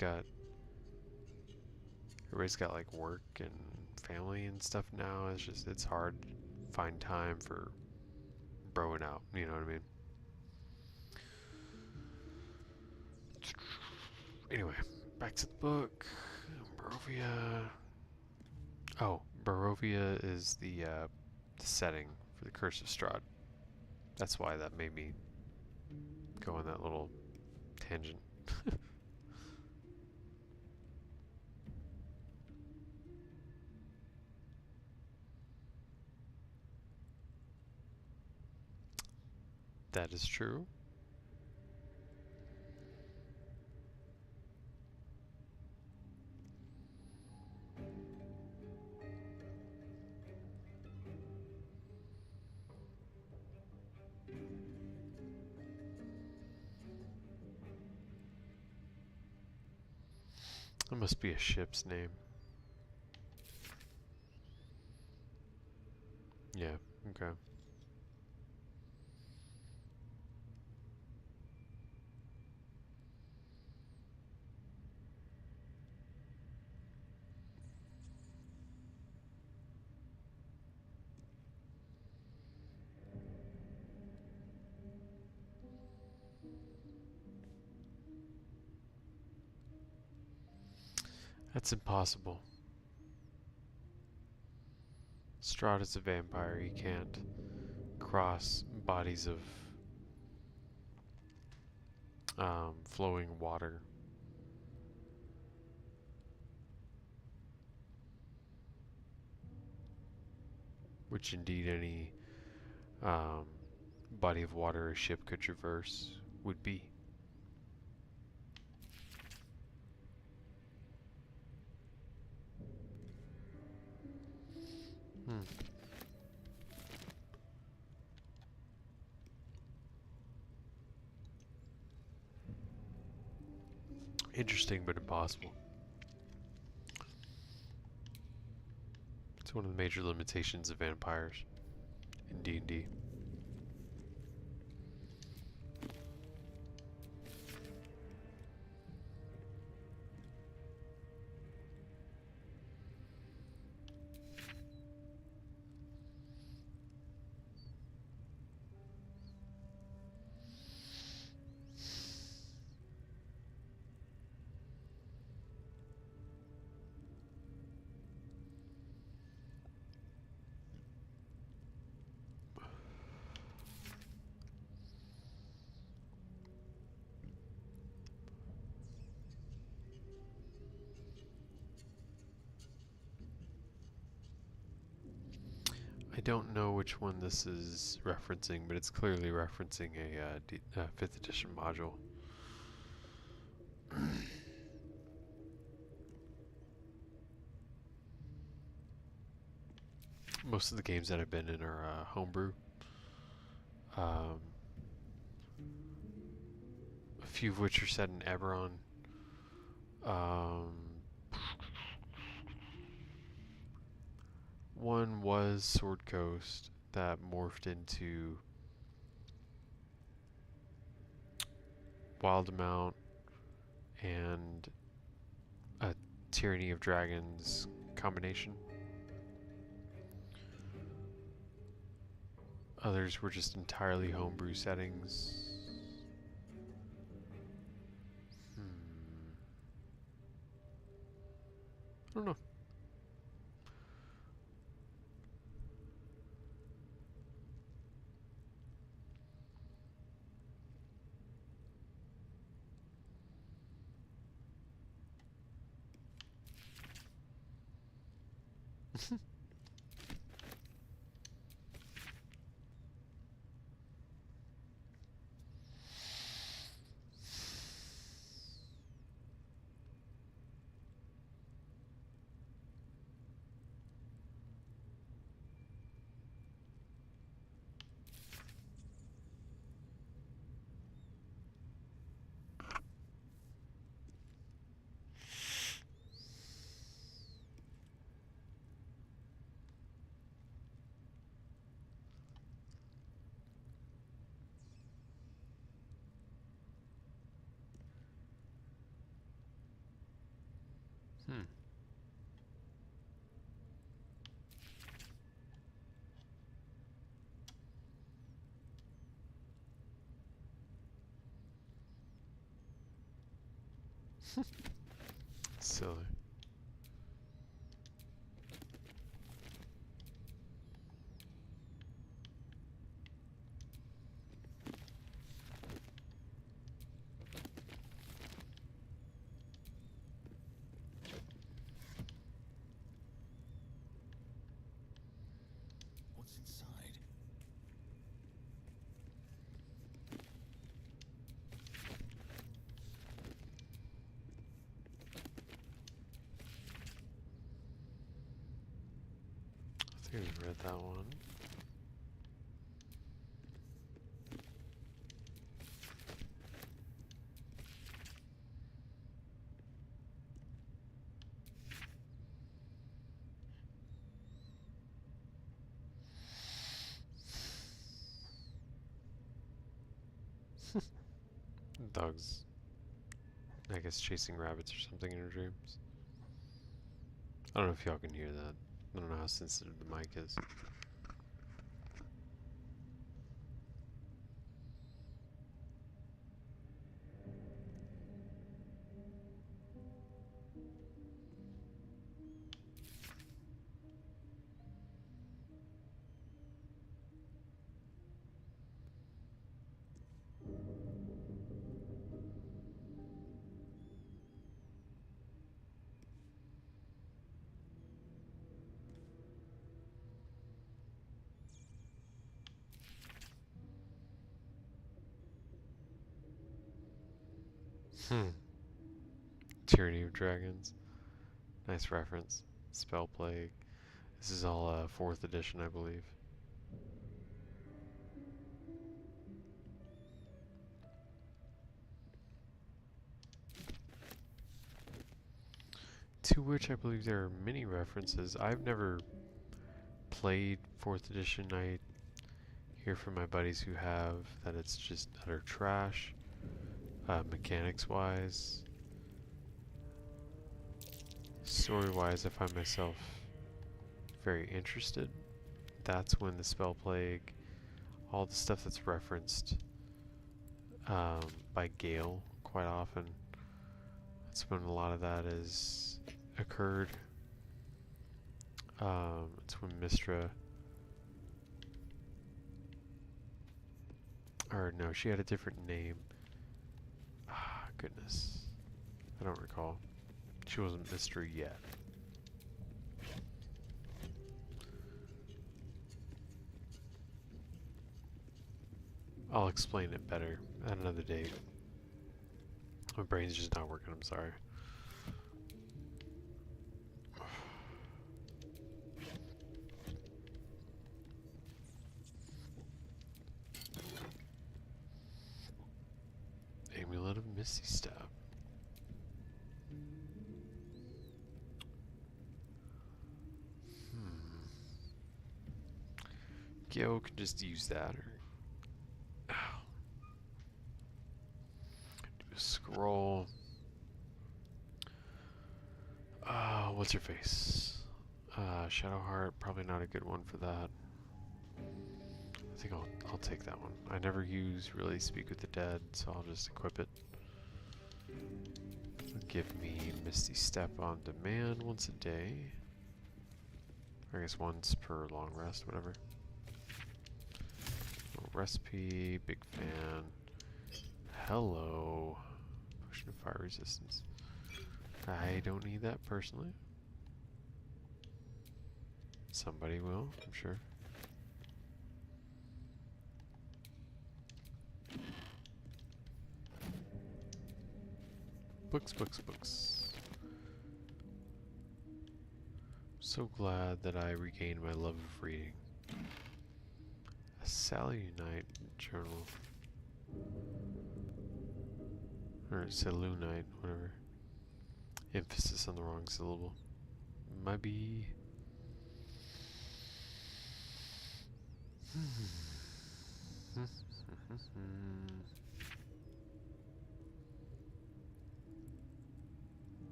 got like work and family and stuff now. It's hard to find time for broing out, you know what I mean? Anyway, back to the book. Barovia. Oh, Barovia is the setting for the Curse of Strahd. That's why that made me go on that little tangent. That is true. That must be a ship's name. Yeah, okay. That's impossible. Strahd is a vampire. He can't cross bodies of flowing water. Which indeed any body of water a ship could traverse would be. Interesting, but impossible. It's one of the major limitations of vampires in D&D. I don't know which one this is referencing, but it's clearly referencing a 5th edition module. Most of the games that I've been in are homebrew. A few of which are set in Eberron. One was Sword Coast that morphed into Wildemount and a Tyranny of Dragons combination. Others were just entirely homebrew settings. I don't know. Silly. What's inside? I think we read that one. Dogs, I guess, chasing rabbits or something in her dreams. I don't know if y'all can hear that. I don't know how sensitive the mic is. Tyranny of Dragons. Nice reference. Spell Plague. This is all 4th edition, I believe. To which I believe there are many references. I've never played 4th edition. I hear from my buddies who have that it's just utter trash, mechanics-wise. Story-wise, I find myself very interested. That's when the Spell Plague, all the stuff that's referenced by Gale quite often, that's when a lot of that is occurred. It's when Mistra, or no, she had a different name. Ah, goodness, I don't recall. She wasn't Mystery yet. I'll explain it better at another date. My brain's just not working, I'm sorry. Amulet of Misty Step. Gil can just use that, or do a scroll. What's her face? Shadowheart, probably not a good one for that. I think I'll take that one. I never use really Speak with the Dead, so I'll just equip it. It'll give me Misty Step on demand once a day. I guess once per long rest, whatever. Recipe, big fan. Hello. Potion of fire resistance. I don't need that personally. Somebody will, I'm sure. Books, books, books. So glad that I regained my love of reading. A Salunite journal. Or Salunite, whatever. Emphasis on the wrong syllable. Might be.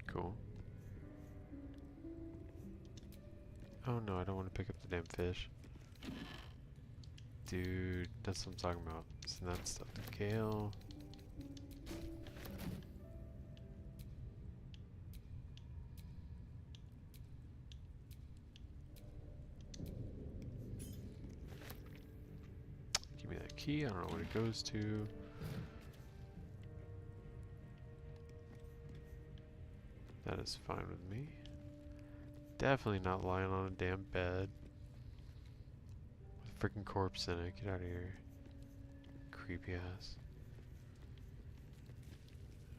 Cool. Oh no, I don't want to pick up the damn fish. Dude, that's what I'm talking about. Send that stuff to Kale. Give me that key, I don't know what it goes to. That is fine with me. Definitely not lying on a damn bed. With a freaking corpse in it. Get out of here. Creepy ass.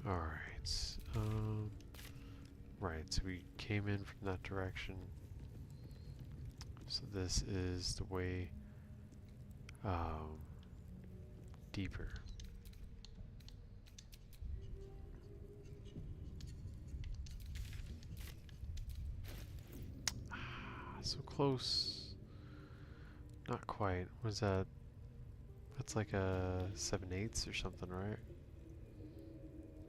Alright. Right, so we came in from that direction. So this is the way deeper. So close. Not quite. What is that? That's like a 7/8 or something, right?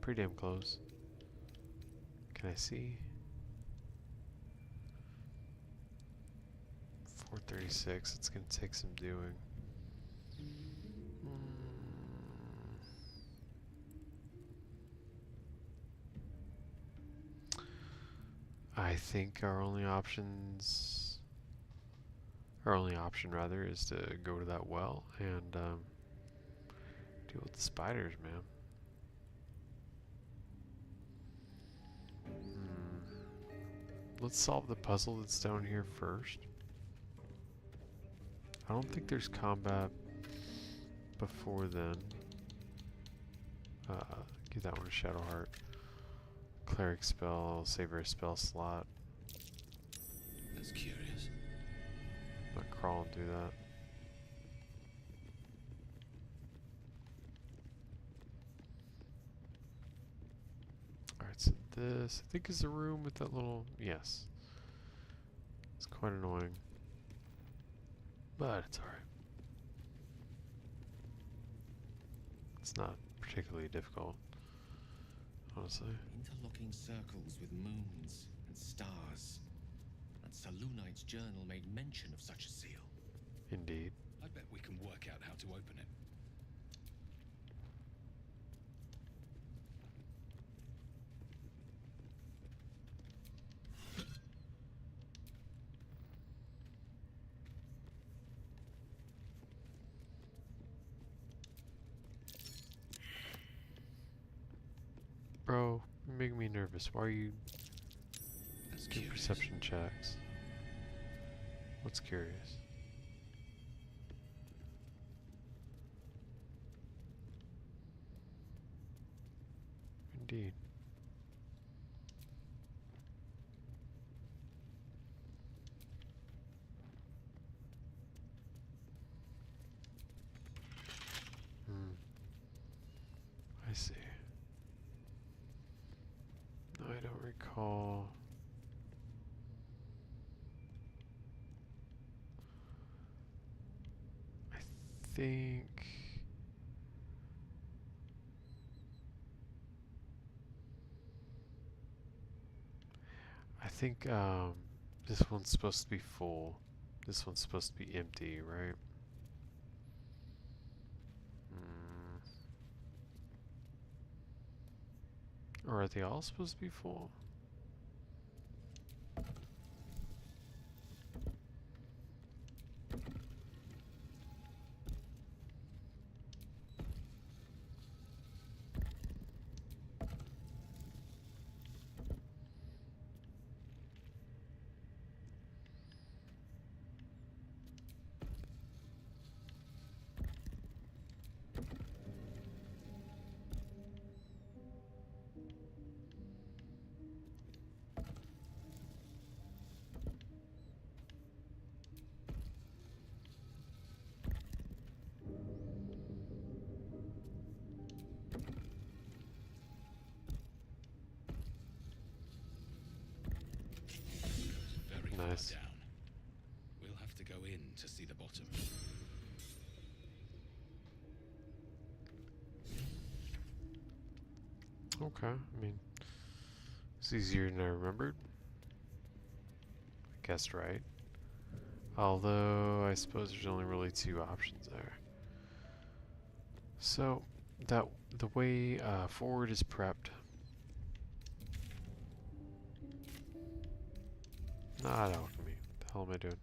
Pretty damn close. Can I see? 436. It's gonna take some doing. I think our only option rather is to go to that well and deal with the spiders, man. Let's solve the puzzle that's down here first. I don't think there's combat before then. Give that one a Shadowheart. Cleric spell, save her spell slot. That's curious. Not crawl and do that. Alright, so this I think is the room with that little yes. It's quite annoying. But it's alright. It's not particularly difficult, honestly. Interlocking circles with moons and stars. And Salunite's journal made mention of such a seal. Indeed. I bet we can work out how to open it. Bro, you're making me nervous. Why are you... That's Do curious. perception checks. What's curious? Indeed. I see. No, I don't recall. I think. This one's supposed to be full. This one's supposed to be empty, right? Or are they all supposed to be full? Very Nice. far down. We'll have to go in to see the bottom. Okay, I mean, it's easier than I remembered. I guessed right. Although, I suppose there's only really two options there. So, the way forward is prepped. Nah, that wasn't me. What the hell am I doing?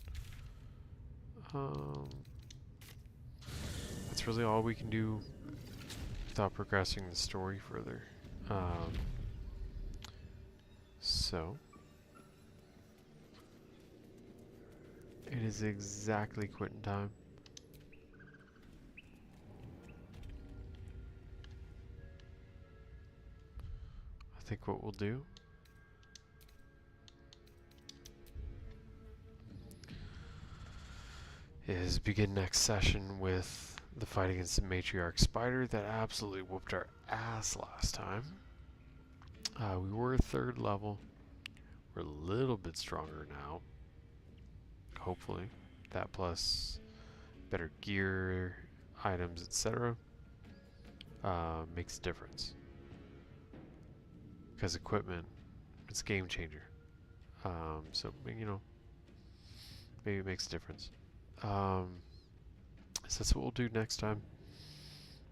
That's really all we can do without progressing the story further. So it is exactly quitting time. I think what we'll do is begin next session with the fight against the Matriarch Spider that absolutely whooped our ass last time. We were 3rd level. We're a little bit stronger now. Hopefully. That plus better gear, items, etc. Makes a difference. Because equipment, it's a game changer. So, you know, maybe it makes a difference. So that's what we'll do next time.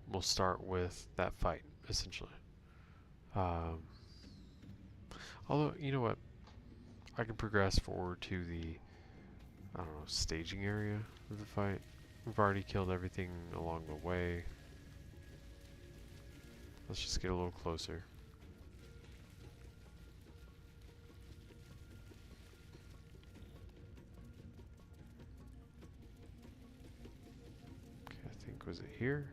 We'll start with that fight, essentially. Although, you know what? I can progress forward to the, I don't know, staging area of the fight. We've already killed everything along the way. Let's just get a little closer. Okay, I think, was it here?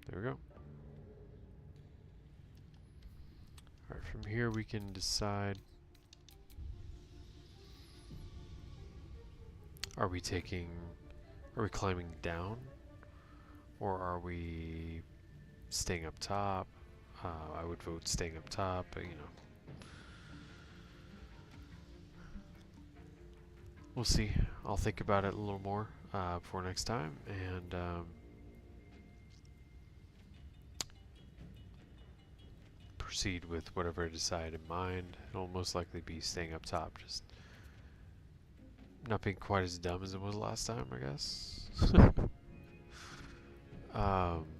There we go. Alright, from here we can decide. Are we climbing down? Or are we staying up top? I would vote staying up top, but you know. We'll see. I'll think about it a little more before next time, and proceed with whatever I decide in mind. It'll most likely be staying up top, just not being quite as dumb as it was last time, I guess. But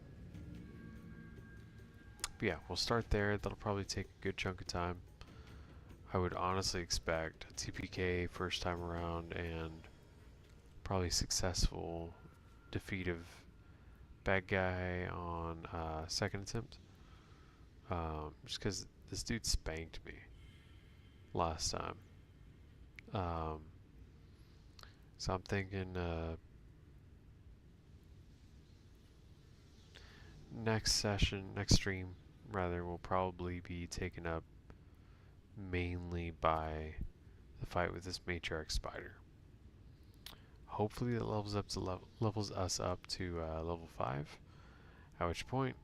yeah, we'll start there. That'll probably take a good chunk of time. I would honestly expect a TPK first time around and probably successful defeat of bad guy on second attempt. Just because this dude spanked me last time. So I'm thinking next stream rather, will probably be taken up mainly by the fight with this Matriarch Spider. Hopefully it levels us up to level 5, at which point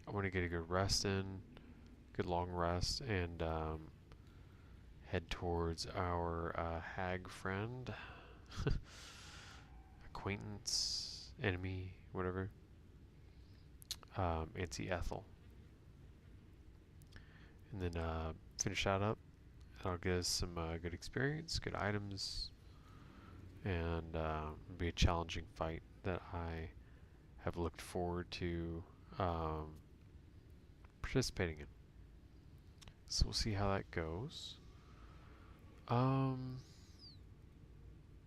I want to get a good rest in, good long rest, and head towards our hag friend, acquaintance, enemy, whatever, Auntie Ethel. And then finish that up. That'll get us some good experience, good items, and it'll be a challenging fight that I have looked forward to participating in. So we'll see how that goes.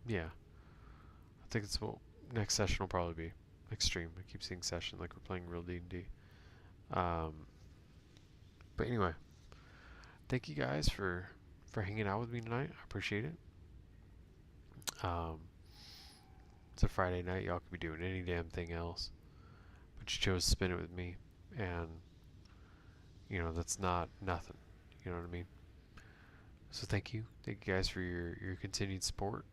Yeah, I think it's what next session will probably be. Next stream. I keep saying session like we're playing real D&D. But anyway, thank you guys for hanging out with me tonight. I appreciate it. It's a Friday night. Y'all could be doing any damn thing else, but you chose to spend it with me, and you know that's not nothing. You know what I mean? So thank you guys for your continued support.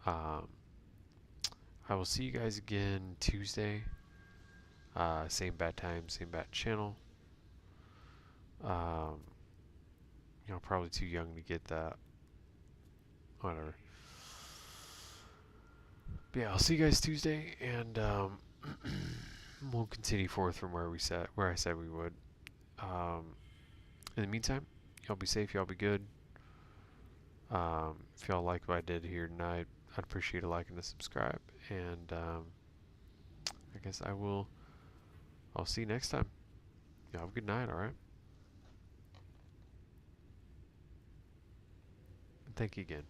I will see you guys again Tuesday. Same bad time, same bad channel. You know, probably too young to get that. Whatever. But yeah, I'll see you guys Tuesday, and we'll continue forth from where I said we would. In the meantime, y'all be safe, y'all be good. If y'all like what I did here tonight, I'd appreciate a like and a subscribe. And I guess I'll see you next time. Y'all have a good night, alright? Thank you again.